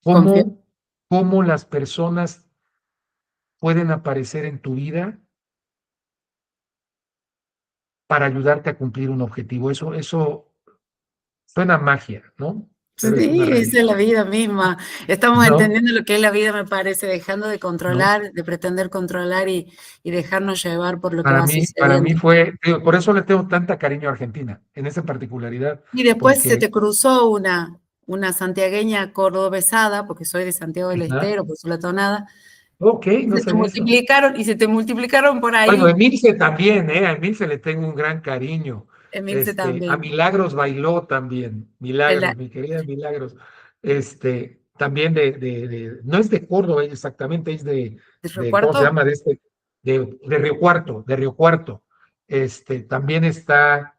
Confío. ¿Cómo, cómo las personas pueden aparecer en tu vida para ayudarte a cumplir un objetivo. Eso suena a magia, ¿no? Pero es una Sí, esa es realidad, la vida misma. Estamos ¿no? entendiendo lo que es la vida, me parece, dejando de ¿No? controlar, de pretender controlar y dejarnos llevar por lo que Para va mí, para sucediendo. mí fue, digo, por eso le tengo tanta cariño a Argentina, en esa particularidad, Y después se porque, te cruzó una santiagueña cordobesada, porque soy de Santiago del ajá, Estero, por su la tonada, ok, y no sabía eso. se te multiplicaron por Bueno, ahí. Emilce también, ¿eh? A Emilce le tengo un gran cariño. Emilce A también. Milagros bailó también. El, Milagros, mi querida Milagros. También no es de Córdoba exactamente, es el ¿cómo se recuerdo, llama? De Río Cuarto, de Río Cuarto. También está,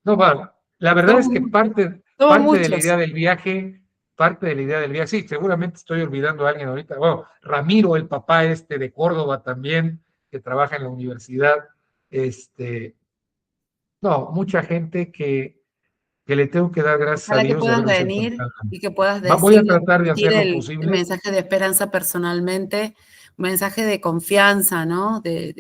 no, va, la verdad es que somos, somos parte de la muchos. idea del viaje. Parte de la idea del viaje, sí, seguramente estoy olvidando a alguien ahorita. Bueno, Ramiro, el papá de Córdoba también, que trabaja en la universidad. Este, no, mucha gente que le tengo que dar gracias a Ojalá que Dios de puedas haberlos venir encontrado. y que puedas Voy a decir, tratar de transmitir hacer lo el posible. mensaje de esperanza personalmente, un mensaje de confianza, ¿no? Y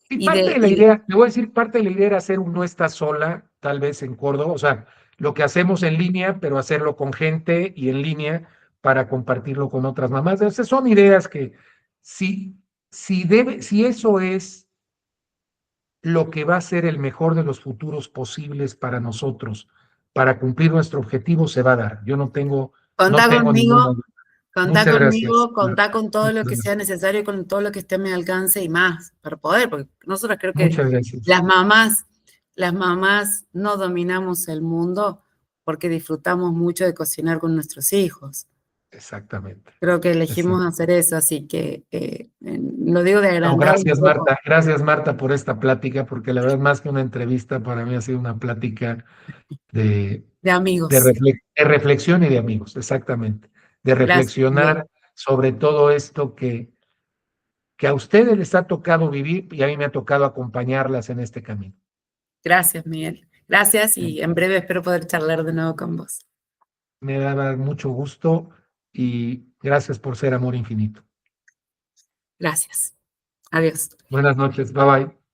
Y parte de, de la y de- idea, te voy a decir, parte de la idea era hacer un no estás sola, tal vez en Córdoba, o sea, lo que hacemos en línea, pero hacerlo con gente y en línea para compartirlo con otras mamás. O sea, son ideas que si eso es lo que va a ser el mejor de los futuros posibles para nosotros, para cumplir nuestro objetivo, se va a dar. Yo no contá tengo ninguna conmigo, duda. Muchas gracias, contá con todo muchas lo que sea gracias. necesario, con todo lo que esté a mi alcance y más, para poder, porque nosotros creo que Muchas gracias. las mamás, las mamás no dominamos el mundo porque disfrutamos mucho de cocinar con nuestros hijos. Exactamente. Creo que elegimos Exacto. hacer eso, así que lo digo de No, agrandado un poco, Gracias, Marta, por esta plática, porque la verdad, más que una entrevista, para mí ha sido una plática de, de amigos. de reflexión y de amigos, exactamente. De Gracias, Miguel. reflexionar sobre todo esto que a ustedes les ha tocado vivir y a mí me ha tocado acompañarlas en este camino. Gracias, Miguel. Gracias y en breve espero poder charlar de nuevo con vos. Me daba mucho gusto y gracias por ser amor infinito. Gracias. Adiós. Buenas noches, bye bye.